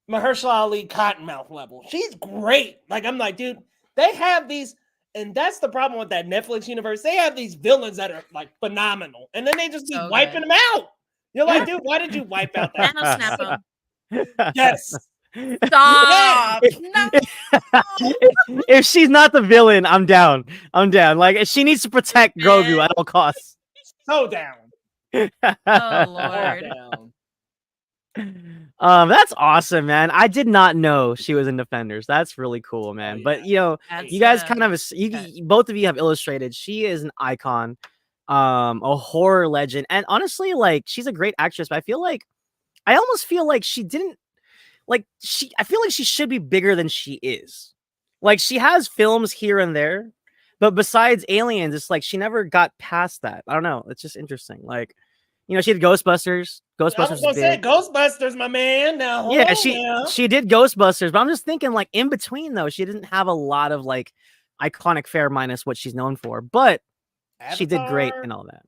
S1: Mahershala Ali Cottonmouth level. She's great. Like I'm like, dude, They have these, and that's the problem with that Netflix universe. They have these villains that are like phenomenal, and then they just be
S3: So
S1: wiping
S3: good.
S1: them out. You're like, dude, why did you wipe out that?
S3: Thanos snap him.
S1: Yes.
S3: Stop. No.
S2: If she's not the villain, I'm down. I'm down. Like she needs to protect Grogu at all costs.
S1: So down.
S3: Oh
S1: So
S3: Lord.
S1: down.
S2: That's awesome, man. I did not know she was in Defenders. That's really cool, man.
S1: yeah.
S2: But you know,
S3: That's,
S2: you guys kind of both of you have illustrated. She is an icon, a horror legend, and honestly, like she's a great actress. But I almost feel like she didn't I feel like she should be bigger than she is. Like she has films here and there, but besides Aliens, it's like she never got past that. I don't know. It's just interesting. Like, you know, she had Ghostbusters.
S1: I was
S2: Ghostbusters
S1: gonna
S2: is
S1: say
S2: big.
S1: Ghostbusters, my man. Now, hold
S2: Yeah,
S1: on
S2: she did Ghostbusters, but I'm just thinking like in between though, she didn't have a lot of like iconic fare minus what she's known for, but she did great
S1: Avatar.
S2: and all that.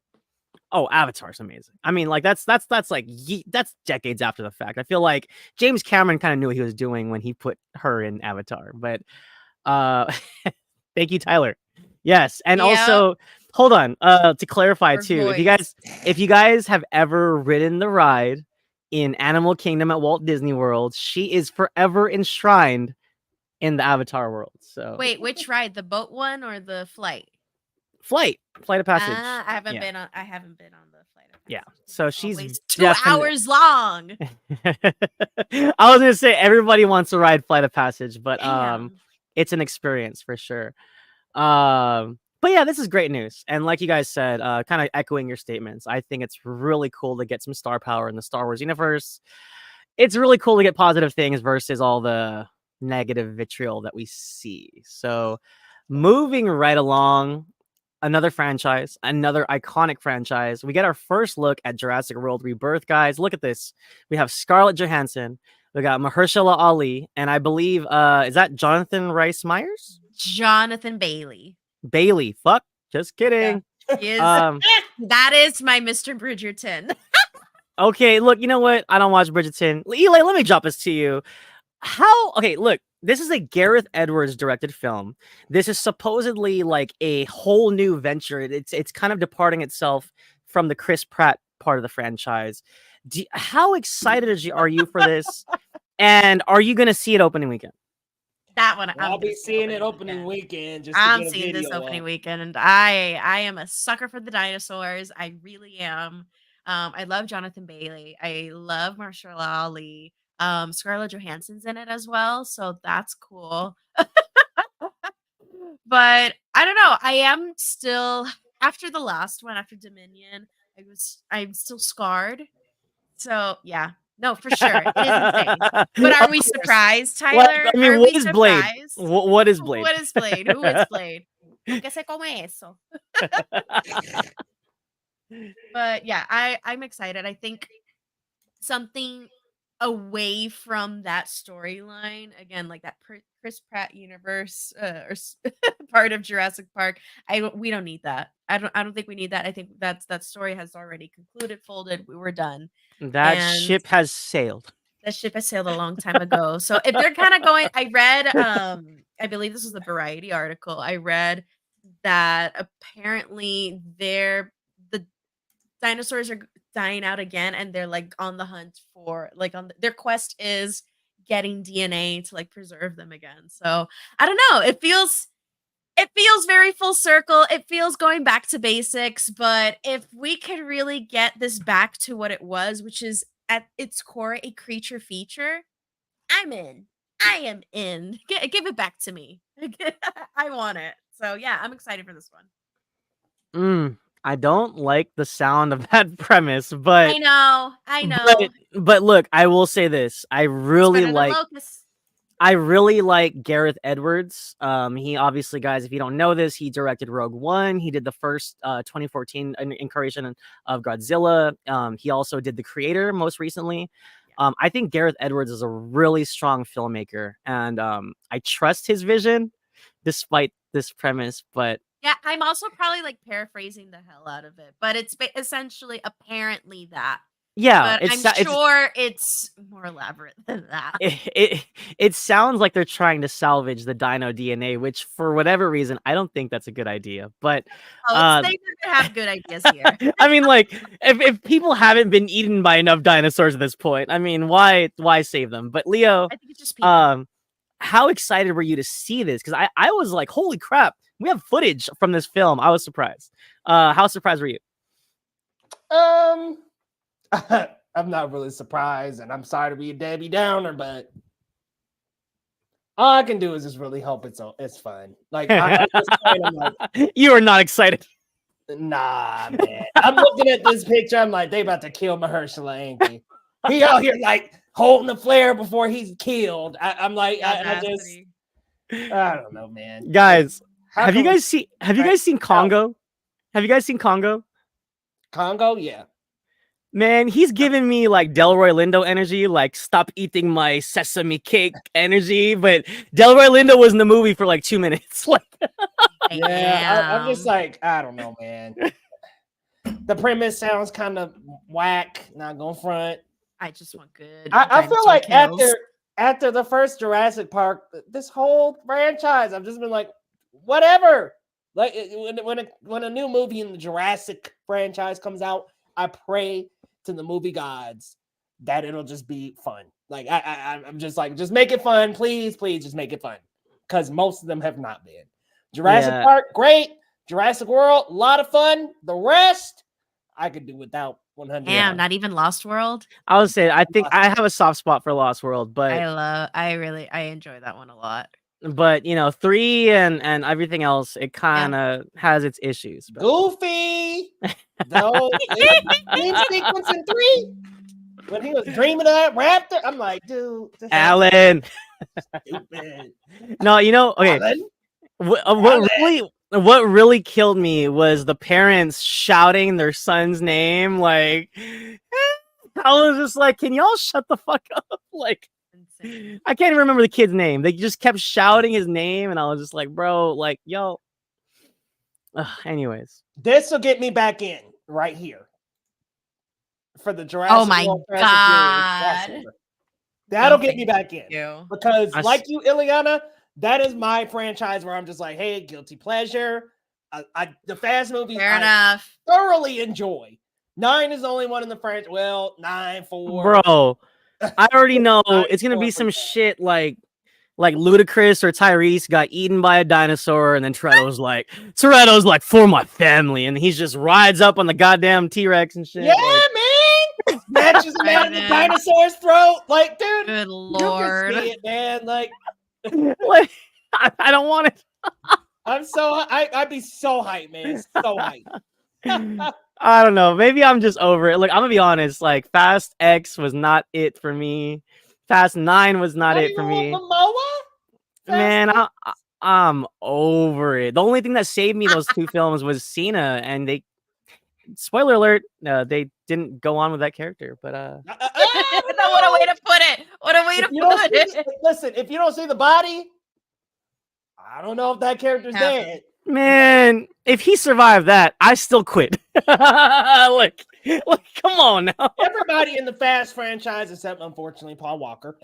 S2: Oh, Avatar's amazing. I mean, like that's like that's decades after the fact. I feel like James Cameron kind of knew what he was doing when he put her in Avatar. But thank you, Tyler. Yes, and
S3: Yep.
S2: also hold on. To clarify
S3: Her
S2: too,
S3: voice.
S2: if you guys have ever ridden the ride in Animal Kingdom at Walt Disney World, she is forever enshrined in the Avatar world. So
S3: Wait, which ride? The boat one or the flight?
S2: flight of passage.
S3: I haven't
S2: Yeah.
S3: been on the flight of passage.
S2: Yeah, so she's
S3: Always 2
S2: definite-
S3: hours long.
S2: I was gonna say everybody wants to ride Flight of Passage, but
S3: Damn.
S2: it's an experience for sure. But yeah, this is great news, and like you guys said, kind of echoing your statements, I think it's really cool to get some star power in the Star Wars universe. It's really cool to get positive things versus all the negative vitriol that we see. So, moving right along. Another franchise, another iconic franchise. We get our first look at Jurassic World Rebirth, guys. Look at this. We have Scarlett Johansson. We got Mahershala Ali, and I believe is that Jonathan Rhys Meyers?
S3: Jonathan Bailey.
S2: Bailey. Fuck. Just kidding.
S3: He is,
S2: Um,
S3: that is my Mr. Bridgerton.
S2: okay, look, you know what? I don't watch Bridgerton. Eli, let me drop this to you. Okay, look, this is a Gareth Edwards directed film. This is supposedly like a whole new venture. It's kind of departing itself from the Chris Pratt part of the franchise. How excited are you for this? And are you going to see it opening weekend?
S3: That one.
S1: I'll be seeing it opening weekend. Just
S3: I'm seeing this opening weekend, and I am a sucker for the dinosaurs. I really am. I love Jonathan Bailey. I love Mahershala Ali. Scarlett Johansson's in it as well, so that's cool. But I don't know. I am still, after the last one, after Dominion, I'm still scarred. So yeah, no, for sure, it is insane. But are we surprised, Tyler?
S2: What, I mean,
S3: are
S2: what
S3: we
S2: is Blade?
S3: surprised?
S2: What is Blade?
S3: What is Blade? Who is Blade? ¿Qué se come eso? But yeah, I'm excited. I think something away from that storyline, again, like that Chris Pratt universe part of Jurassic Park. We don't need that. I don't think we need that. I think that story has already concluded, folded. We were done.
S2: That
S3: And
S2: ship has sailed.
S3: that ship has sailed a long time ago. So if they're kind of going, I read, I believe this was a Variety article. I read that apparently the dinosaurs are dying out again, and they're like on the hunt for their quest is getting DNA to like preserve them again. So I don't know. It feels very full circle. It feels going back to basics. But if we could really get this back to what it was, which is at its core a creature feature, I'm in. I am in. Give it back to me. I want it. So yeah, I'm excited for this one.
S2: I don't like the sound of that premise, but
S3: I know.
S2: But look, I will say this: I really like Gareth Edwards. He obviously, guys, if you don't know this, he directed Rogue One. He did the first 2014 incarnation of Godzilla. He also did The Creator most recently. I think Gareth Edwards is a really strong filmmaker, and I trust his vision despite this premise. But
S3: yeah, I'm also probably like paraphrasing the hell out of it, but it's essentially apparently that
S2: Yeah,
S3: but I'm sure it's more elaborate than that.
S2: it sounds like they're trying to salvage the dino DNA, which for whatever reason I don't think that's a good idea. But
S3: They could have good ideas here.
S2: I mean, like if people haven't been eaten by enough dinosaurs at this point, I mean, why save them? But Leo,
S3: I think it's just people.
S2: how excited were you to see this? Because I was like, holy crap, we have footage from this film. I was surprised. How surprised were you?
S1: I'm not really surprised, and I'm sorry to be a Debbie Downer, but all I can do is just really hope it's fun. Like, at this point, I'm like,
S2: you are not excited.
S1: Nah, man. I'm looking at this picture. I'm like, they about to kill Mahershala, ain't they? He out here like holding the flare before he's killed. I'm like, I don't know, man.
S2: Guys, have you guys seen Congo? Have you guys seen Congo?
S1: Congo, yeah.
S2: Man, he's giving me like Delroy Lindo energy, like stop eating my sesame cake energy. But Delroy Lindo was in the movie for like 2 minutes. Like,
S1: yeah, I'm just like, I don't know, man. The premise sounds kind of whack. Not gonna front.
S3: I just want good.
S1: I feel like after the first Jurassic Park, this whole franchise, I've just been like, whatever. Like when a new movie in the Jurassic franchise comes out, I pray to the movie gods that it'll just be fun. Like I'm just like, just make it fun, please, just make it fun, because most of them have not been. Jurassic Park, great. Jurassic World, a lot of fun. The rest, I could do without. 100.
S3: Damn, not even Lost World.
S2: I would say I think I have a soft spot for Lost World, but
S3: I enjoy that one a lot.
S2: But 3 and everything else, it kind of has its issues. But.
S1: Goofy, no dream sequence in 3 when he was dreaming of that raptor. I'm like, dude,
S2: Alan.
S1: Stupid.
S2: No, okay.
S1: Alan?
S2: What really killed me was the parents shouting their son's name. Like, I was just like, can y'all shut the fuck up? Like, insane. I can't even remember the kid's name. They just kept shouting his name, and I was just like, bro, like, yo. Anyways,
S1: this will get me back in right here for the Jurassic.
S3: Oh my god,
S1: that'll get me back in because, like you, Ileana, that is my franchise where I'm just like, hey, guilty pleasure. The Fast movies,
S3: fair enough.
S1: Thoroughly enjoy. 9 is the only one in the franchise. Well, 9, 4.
S2: Bro, I already know it's gonna be some shit like Ludacris or Tyrese got eaten by a dinosaur, and then Toretto's like for my family, and he just rides up on the goddamn T-Rex and shit.
S1: Yeah, man, snatches him out of the dinosaur's throat. Like, dude,
S3: good lord,
S1: you can see it, man. Like,
S2: I don't want it.
S1: I'd be so hyped, man. So hyped.
S2: I don't know. Maybe I'm just over it. Look, I'm gonna be honest. Like, Fast X was not it for me. Fast 9 was not it for me. Man, I'm over it. The only thing that saved me those 2 films was Cena, and they, spoiler alert, they didn't go on with that character. But
S3: what a way to put it! What a way to put it!
S1: Listen, if you don't see the body, I don't know if that character's dead.
S2: Man, if he survived that, I still quit. like, come on now.
S1: Everybody in the Fast franchise, except unfortunately Paul Walker,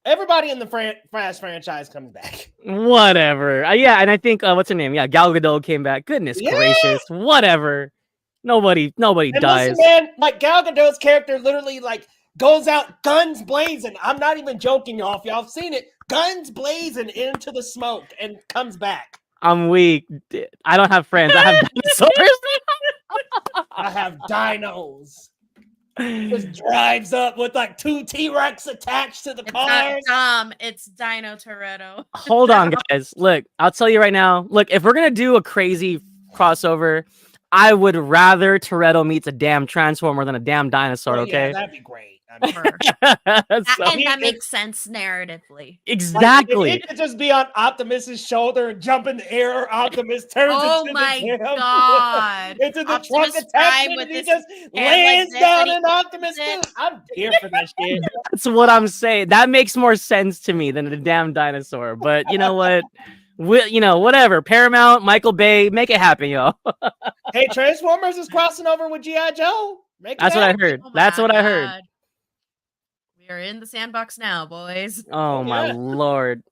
S1: everybody in the Fast franchise comes back.
S2: Whatever. Yeah, and I think what's her name? Yeah, Gal Gadot came back. Goodness gracious. Whatever. Nobody dies.
S1: Listen, man, like Gal Gadot's character literally like goes out guns blazing. I'm not even joking, y'all. If y'all have seen it, guns blazing into the smoke and comes back.
S2: I'm weak. I don't have friends. I have dinosaurs.
S1: I have dinos. Just drives up with like 2 T-Rex attached to the car.
S3: It's Dino Toretto.
S2: Hold on, guys. Look, I'll tell you right now. Look, if we're gonna do a crazy crossover, I would rather Toretto meets a damn transformer than a damn dinosaur. Okay,
S1: yeah, that'd be great.
S3: And that makes sense narratively.
S2: Exactly.
S1: Like, it could just be on Optimus's shoulder and jump in the air. Optimus turns into
S3: god
S1: into the
S3: Optimus
S1: trunk attachment, and he just lands down in Optimus. Dude, I'm here for this shit.
S2: That's what I'm saying. That makes more sense to me than a damn dinosaur. But you know what? Whatever. Paramount, Michael Bay, make it happen, y'all.
S1: Hey, Transformers is crossing over with G.I. Joe. Make it
S2: That's what I
S1: happen.
S2: heard.
S3: Oh
S2: That's
S3: my
S2: what I heard.
S3: God. We are in the sandbox now, boys.
S2: Oh my
S1: yeah.
S2: lord.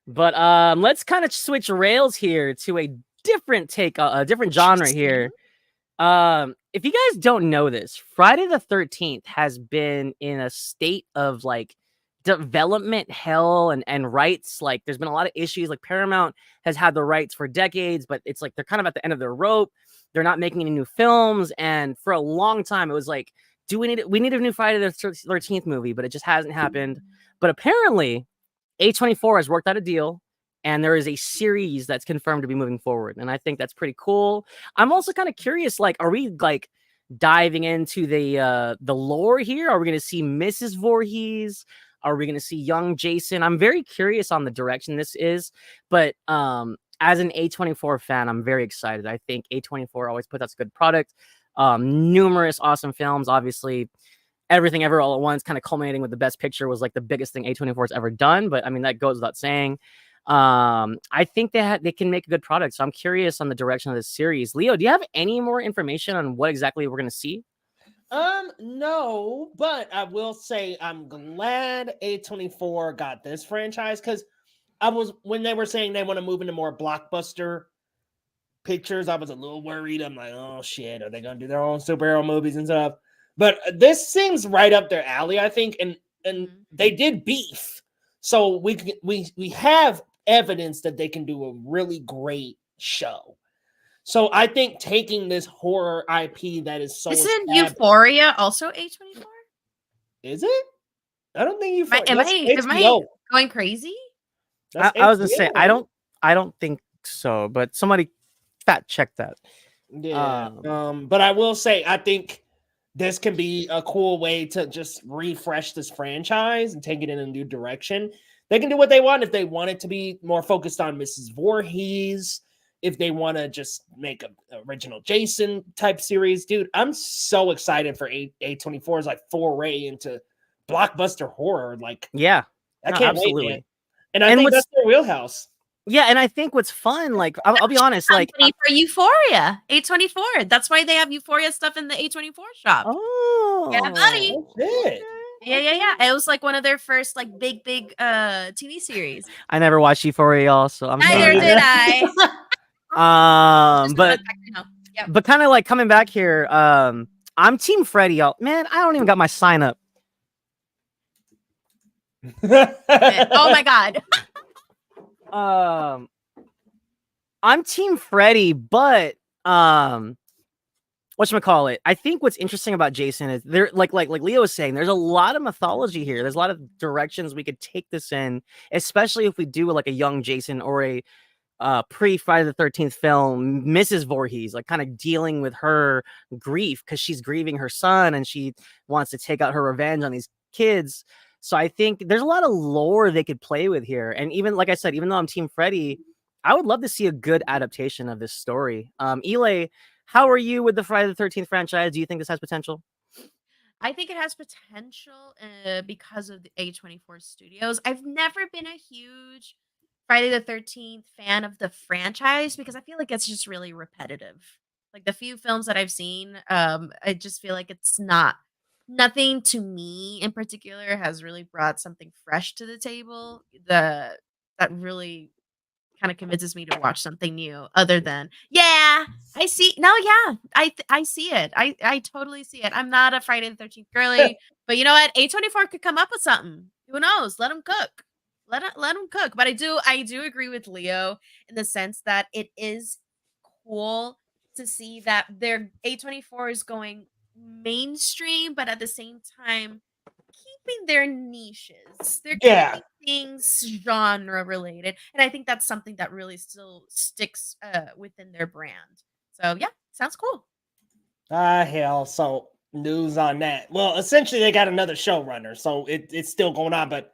S2: But let's kind of switch rails here to a different take, a different genre here. If you guys don't know this, Friday the 13th has been in a state of like development hell and rights. Like there's been a lot of issues. Like Paramount has had the rights for decades, but it's like they're kind of at the end of their rope. They're not making any new films, and for a long time it was like, we need a new Friday the 13th movie, but it just hasn't happened. But apparently A24 has worked out a deal, and there is a series that's confirmed to be moving forward, and I think that's pretty cool. I'm also kind of curious, like, are we like diving into the lore here? Are we going to see Mrs. Voorhees? Are we going to see young Jason? I'm very curious on the direction this is, but as an A24 fan, I'm very excited. I think A24 always puts out a good product. Numerous awesome films, obviously. Everything Ever All at Once, kind of culminating with the Best Picture, was like the biggest thing A24 has ever done. But I mean, that goes without saying. I think they can make a good product. So I'm curious on the direction of this series. Leo, do you have any more information on what exactly we're going to see?
S1: No, but I will say I'm glad A24 got this franchise, because when they were saying they want to move into more blockbuster pictures, I was a little worried. I'm like, oh shit, are they gonna do their own superhero movies and stuff? But this seems right up their alley, I think, and they did Beef, so we have evidence that they can do a really great show. So I think taking this horror IP that is so
S3: Isn't Euphoria also A24?
S1: Is it? I don't think Euphoria.
S3: Am I going crazy?
S2: I was gonna say I don't think so, but somebody fact check that.
S1: Yeah. But I will say I think this can be a cool way to just refresh this franchise and take it in a new direction. They can do what they want. If they want it to be more focused on Mrs. Voorhees, if they want to just make an original Jason type series, dude, I'm so excited for A24's like foray into blockbuster horror. Like,
S2: yeah,
S1: I can't
S2: absolutely.
S1: wait, man. And I think that's their wheelhouse.
S2: Yeah, and I think what's fun, like, I'll be honest, like,
S3: for Euphoria, A24. That's why they have Euphoria stuff in the A24 shop.
S2: Oh,
S3: yeah, buddy.
S1: Shit.
S3: Yeah. It was like one of their first like big TV series.
S2: I never watched Euphoria, y'all, so I'm
S3: Neither
S2: sorry.
S3: did I.
S2: But kind of like coming back here, I'm Team Freddy, y'all. Man, I don't even got my sign up.
S3: Oh my god.
S2: I'm Team Freddy, but whatchamacallit? I think what's interesting about Jason is there, like Leo was saying, there's a lot of mythology here. There's a lot of directions we could take this in, especially if we do like a young Jason or a pre-Friday the 13th film, Mrs. Voorhees, like kind of dealing with her grief because she's grieving her son and she wants to take out her revenge on these kids. So I think there's a lot of lore they could play with here. And even, like I said, even though I'm Team Freddy, I would love to see a good adaptation of this story. Eli, how are you with the Friday the 13th franchise? Do you think this has potential?
S3: I think it has potential because of the A24 studios. I've never been a huge Friday the 13th fan of the franchise because I feel like it's just really repetitive. Like the few films that I've seen, I just feel like it's nothing to me in particular has really brought something fresh to the table that really kind of convinces me to watch something new other than I see I see it. I totally see it. I'm not a Friday the 13th girly, but you know what? A24 could come up with something. Who knows? Let them cook. Let them cook. But I do agree with Leo in the sense that it is cool to see that their A24 is going mainstream, but at the same time keeping their niches. They're keeping things genre related, and I think that's something that really still sticks within their brand. So yeah, sounds cool.
S1: Hell, so news on that. Well, essentially they got another showrunner, so it's still going on. But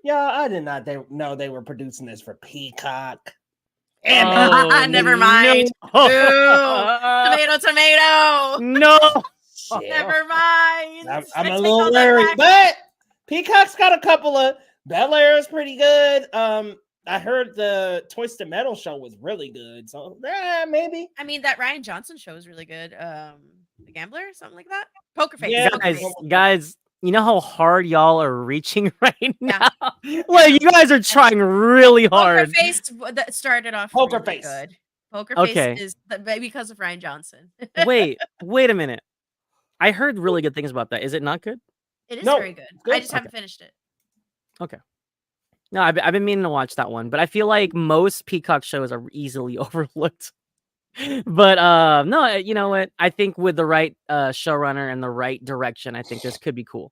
S1: yeah, I did not know they were producing this for Peacock.
S3: Never mind. Tomato.
S2: No.
S3: Never mind.
S1: I'm a little worried, but Peacock's got a couple of Bel Air is pretty good. I heard the Twisted Metal show was really good, so maybe.
S3: I mean, that Ryan Johnson show is really good. a gambler, something like that. Poker face.
S1: Yeah,
S3: Poker
S2: guys,
S3: face.
S2: guys, you know how hard y'all are reaching right
S3: Yeah.
S2: now? Like, you guys are trying really
S3: Poker
S2: hard.
S3: face that started off
S1: Poker
S3: really
S1: face.
S3: good. Poker face
S2: Okay.
S3: is because of Ryan Johnson.
S2: Wait a minute. I heard really good things about that. Is it not good?
S3: It is
S1: No,
S3: very good.
S1: it's good.
S3: I just haven't finished it.
S2: No, I've been meaning to watch that one, but I feel like most Peacock shows are easily overlooked. But no, you know what? I think with the right showrunner and the right direction, I think this could be cool.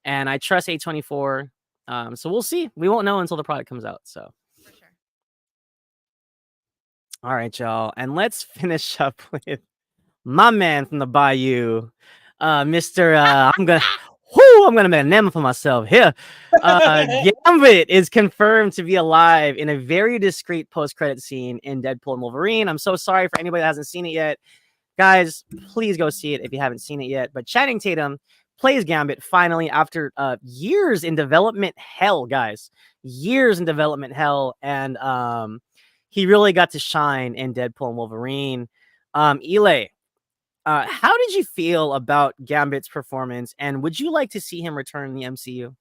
S2: And I trust A24. So we'll see. We won't know until the product comes out. So
S3: For sure.
S2: all right, y'all. And let's finish up with my man from the Bayou, Mr. I'm gonna make a name for myself here. Gambit is confirmed to be alive in a very discreet post-credit scene in Deadpool and Wolverine. I'm so sorry for anybody that hasn't seen it yet. Guys, please go see it if you haven't seen it yet. But Channing Tatum plays Gambit finally after years in development hell, guys. Years in development hell. And he really got to shine in Deadpool and Wolverine. Ile, how did you feel about Gambit's performance, and would you like to see him return in the MCU?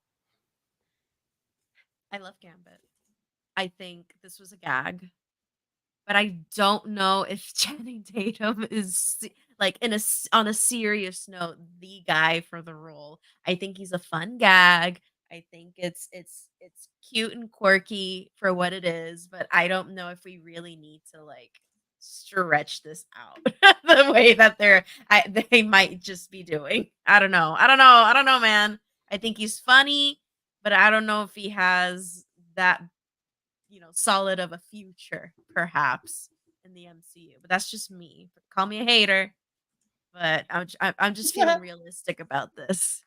S3: I love Gambit. I think this was a gag, but I don't know if Channing Tatum is like on a serious note the guy for the role. I think he's a fun gag. I think it's cute and quirky for what it is, but I don't know if we really need to like stretch this out the way that they might just be doing. I don't know, man. I think he's funny, but I don't know if he has that solid of a future perhaps in the MCU. But that's just me. Call me a hater, but I'm just feeling realistic about this.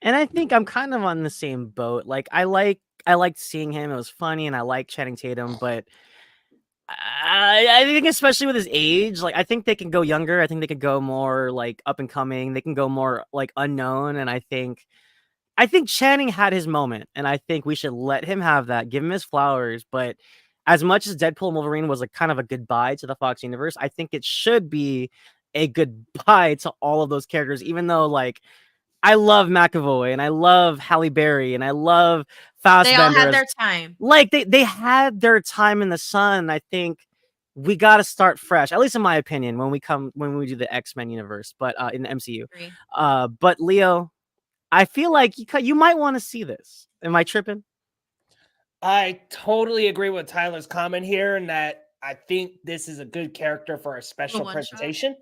S2: And I think I'm kind of on the same boat. Like I liked seeing him. It was funny, and I like Channing Tatum, but I think especially with his age, like I think they can go younger. I think they could go more like up and coming. They can go more like unknown. And I think Channing had his moment, and I think we should let him have that. Give him his flowers. But as much as Deadpool and Wolverine was like kind of a goodbye to the Fox universe, I think it should be a goodbye to all of those characters. Even though like I love McAvoy and I love Halle Berry and I love Fassbender.
S3: They all had their time.
S2: Like they had their time in the sun. I think we got to start fresh, at least in my opinion, when we do the X-Men universe, but in the MCU. But Leo, I feel like you might want to see this. Am I tripping?
S1: I totally agree with Tyler's comment here, and that I think this is a good character for a special presentation.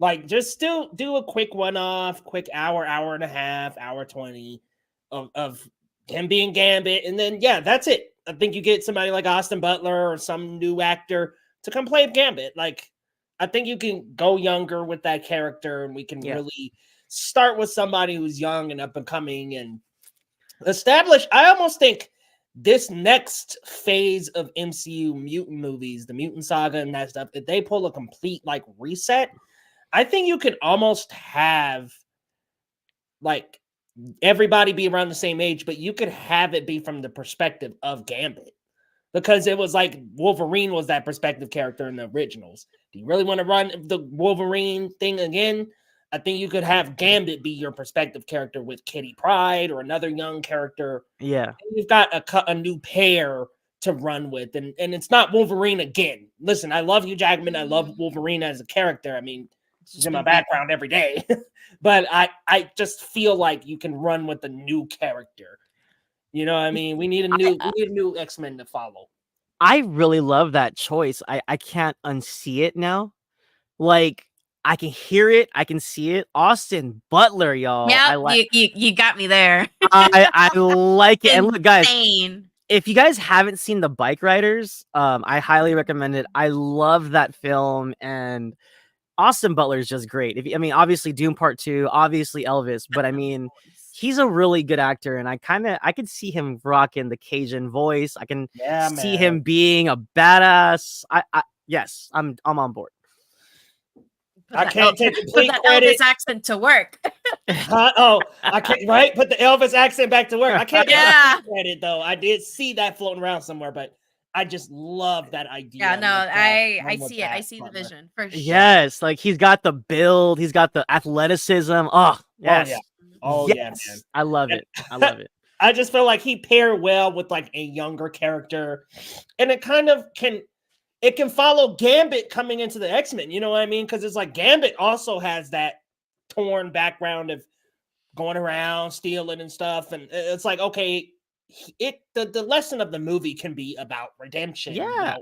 S1: Like, just do a quick one-off, quick hour and a half, hour 20 of him being Gambit, and then yeah, that's it. I think you get somebody like Austin Butler or some new actor to come play Gambit. Like, I think you can go younger with that character, and we can really start with somebody who's young and up and coming and establish. I almost think this next phase of MCU mutant movies, the mutant saga and that stuff, if they pull a complete like reset, I think you could almost have like everybody be around the same age, but you could have it be from the perspective of Gambit, because it was like Wolverine was that perspective character in the originals. Do you really want to run the Wolverine thing again? I think you could have Gambit be your perspective character with Kitty Pryde or another young character.
S2: Yeah.
S1: And you've got a new pair to run with, and it's not Wolverine again. Listen, I love Hugh Jackman. I love Wolverine as a character. I mean, he's in my background every day. But I just feel like you can run with a new character. You know what I mean? We need a new X-Men to follow.
S2: I really love that choice. I can't unsee it now. Like, I can hear it, I can see it. Austin Butler, y'all.
S3: Yeah, you got me there.
S2: I like it. And look, guys,
S3: Insane.
S2: if you guys haven't seen The Bike Riders, I highly recommend it. I love that film, and Austin Butler is just great. I mean, obviously Doom Part 2, obviously Elvis, but I mean, he's a really good actor, and I could see him rocking the Cajun voice. I can see him being a badass. Yes, I'm on board.
S1: I can't take complete credit.
S3: Elvis accent to work.
S1: I can't. Right, put the Elvis accent back to work. I can't take
S3: Yeah.
S1: credit though. I did see that floating around somewhere, but I just love that idea.
S3: Yeah, no,
S1: with
S3: I see it. I
S1: that
S3: see the
S1: Butler.
S3: vision for sure.
S2: Yes, like he's got the build, he's got the athleticism. Oh, yes.
S1: Oh yeah, man.
S2: I love it. I love it.
S1: I just feel like he paired well with like a younger character, and it kind of can follow Gambit coming into the X-Men. You know what I mean? Because it's like Gambit also has that torn background of going around stealing and stuff, and it's like, okay, the lesson of the movie can be about redemption, about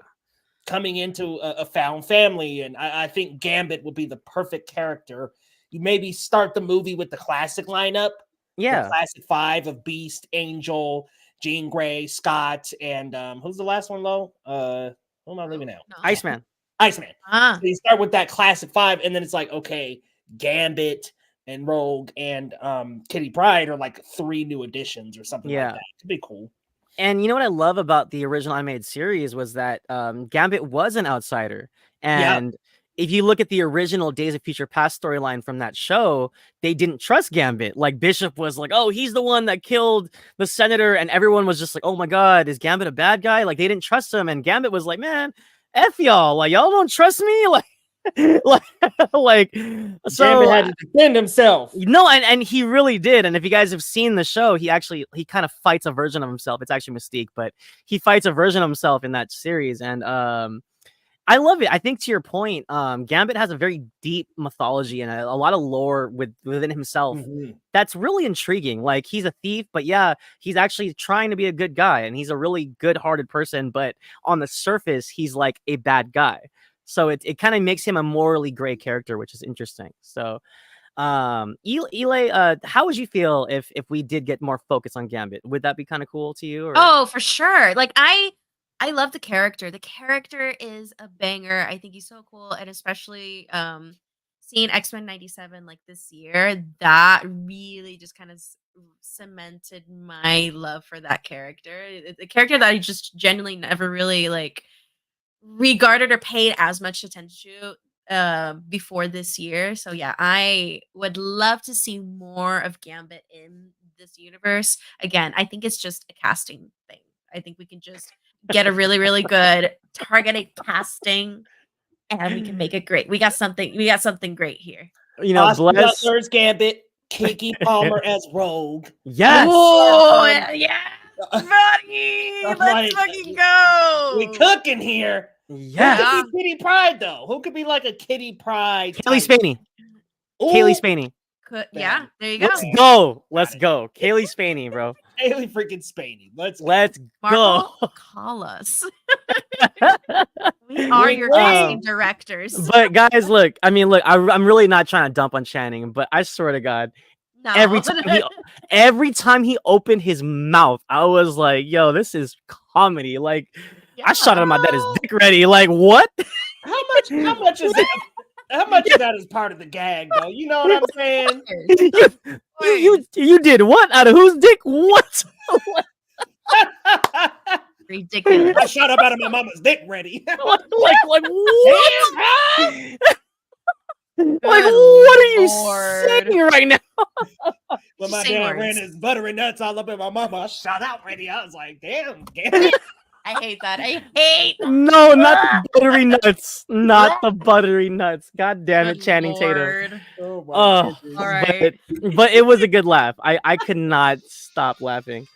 S1: coming into a found family, and I think Gambit will be the perfect character. You maybe start the movie with the classic lineup, the classic 5 of Beast, Angel, Jean Grey, Scott, and who's the last one, Lo? Who am I leaving out?
S3: No.
S2: Iceman.
S1: So you start with that classic 5, and then it's like, okay, Gambit and Rogue and Kitty Pryde are like 3 new additions or something like that. It could be cool.
S2: And you know what I love about the original animated series was that Gambit was an outsider. And if you look at the original Days of Future Past storyline from that show, they didn't trust Gambit. Like Bishop was like, oh, he's the one that killed the senator. And everyone was just like, oh my God, is Gambit a bad guy? Like they didn't trust him. And Gambit was like, man, F y'all. Like y'all don't trust me. Like so
S1: Gambit had to defend himself.
S2: No, and he really did. And if you guys have seen the show, he kind of fights a version of himself. It's actually Mystique, but he fights a version of himself in that series. And I love it. I think to your point, Gambit has a very deep mythology and a lot of lore within himself. That's really intriguing. Like he's a thief, but yeah, he's actually trying to be a good guy, and he's a really good-hearted person. But on the surface, he's like a bad guy. So it kind of makes him a morally gray character, which is interesting. So, Eli, how would you feel if we did get more focus on Gambit? Would that be kind of cool to you? Or?
S3: Oh, for sure. Like I love the character. The character is a banger. I think he's so cool, and especially seeing X-Men 97 like this year, that really just kind of cemented my love for that character. It's a character that I just genuinely never really like regarded or paid as much attention to before this year. So yeah, I would love to see more of Gambit in this universe. Again, I think it's just a casting thing. I think we can just get a really, really good targeted casting, and we can make it great. We got something great here.
S2: You know,
S1: Butler's Gambit, Kiki Palmer as Rogue.
S2: Yes.
S3: Oh yeah. Buddy, let's fucking go.
S1: We cooking here.
S2: Yeah.
S1: Who could be Kitty Pryde though? Who could be like a Kitty Pryde?
S2: Kaylee Spaney. Kaylee Spaney.
S3: Yeah, there you go.
S2: Let's go. Let's go. Kaylee Spaney, bro.
S1: Kaylee freaking Spaney. Let's
S3: Marvel, call us. We are your casting directors.
S2: But guys, look, I'm really not trying to dump on Channing, but I swear to God,
S3: no.
S2: every time he opened his mouth, I was like, yo, this is comedy. Like, I shot at my dad's dick ready. Like, what?
S1: How much is that? How much of that is part of the gag, though? You know what I'm saying?
S2: you did what? Out of whose dick? What?
S3: Ridiculous.
S1: I shot up out of my mama's dick ready.
S2: like what? Like, what are you saying right now?
S1: When my dad ran his buttery nuts all up in my mama, I shot out ready. I was like, damn.
S3: I hate that. I hate that.
S2: No, not the buttery nuts. Not the buttery nuts. God damn it, Channing Tatum.
S1: Oh,
S2: all right. But it was a good laugh. I could not stop laughing.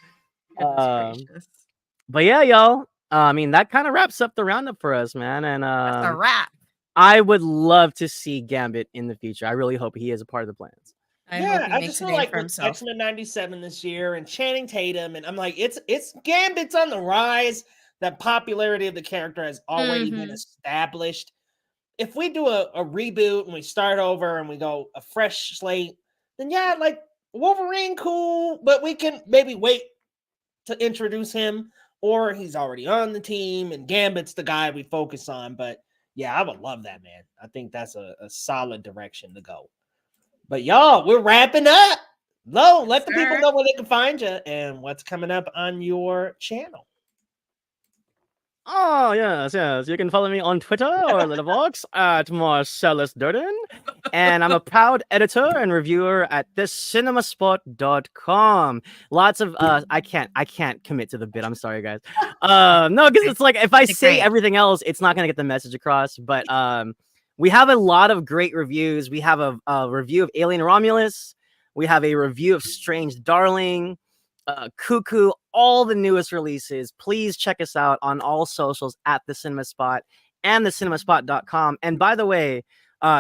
S2: But yeah, y'all. I mean, that kind of wraps up the roundup for us, man. And
S3: that's a wrap.
S2: I would love to see Gambit in the future. I really hope he is a part of the plans.
S1: I just feel like with X-Men 97 this year and Channing Tatum, and I'm like, it's Gambit's on the rise. That popularity of the character has already been established. If we do a reboot and we start over and we go a fresh slate, then yeah, like Wolverine, cool, but we can maybe wait to introduce him, or he's already on the team and Gambit's the guy we focus on. But yeah, I would love that, man. I think that's a solid direction to go. But y'all, we're wrapping up. Lo, let the people know where they can find you and what's coming up on your channel.
S2: Oh, yes, yes. You can follow me on Twitter or Letterboxd at Marcellus Durden. And I'm a proud editor and reviewer at thiscinemaspot.com. Lots of I can't commit to the bit. I'm sorry, guys. No, because it's like if I say
S3: Great.
S2: everything else, it's not gonna get the message across. But we have a lot of great reviews. We have a review of Alien Romulus. We have a review of Strange Darling. Cuckoo, all the newest releases. Please check us out on all socials at The Cinema Spot and thecinemasPot.com. And by the way,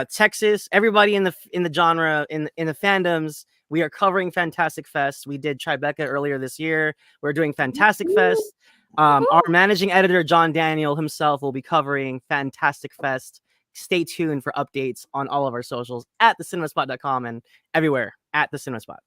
S2: Texas, everybody in the genre, in the fandoms, we are covering Fantastic Fest. We did Tribeca earlier this year. We're doing Fantastic Fest. Our managing editor, John Daniel himself, will be covering Fantastic Fest. Stay tuned for updates on all of our socials at thecinemasPot.com and everywhere at The Cinema Spot.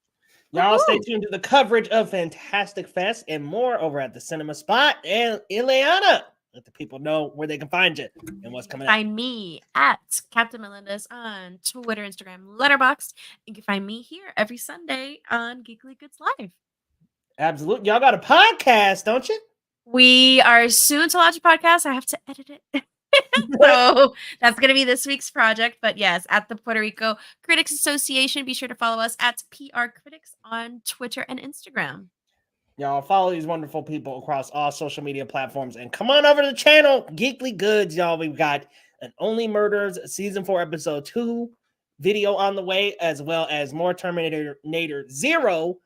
S1: Y'all stay tuned to the coverage of Fantastic Fest and more over at the Cinema Spot. And Ileana, let the people know where they can find you and what's coming up.
S3: Find me at Captain Melendez on Twitter, Instagram, Letterboxd. You can find me here every Sunday on Geekly Goods Live.
S1: Absolutely. Y'all got a podcast, don't you?
S3: We are soon to launch a podcast. I have to edit it. So that's going to be this week's project. But yes, at the Puerto Rico Critics Association, be sure to follow us at PR Critics on Twitter and Instagram.
S1: Y'all follow these wonderful people across all social media platforms and come on over to the channel, Geekly Goods, y'all. We've got an Only Murders Season 4 Episode 2 video on the way, as well as more Terminator Zero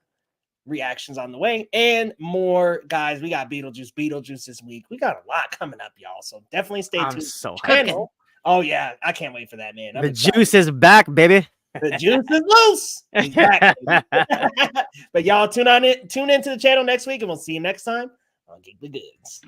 S1: reactions on the way and more. Guys, we got Beetlejuice this week. We got a lot coming up, y'all, so definitely stay tuned.
S2: So
S1: channel. Oh yeah, I can't wait for that, man.
S2: The juice is back, baby.
S1: The juice is loose. Exactly. But y'all tune into the channel next week and we'll see you next time on Geekly Goods.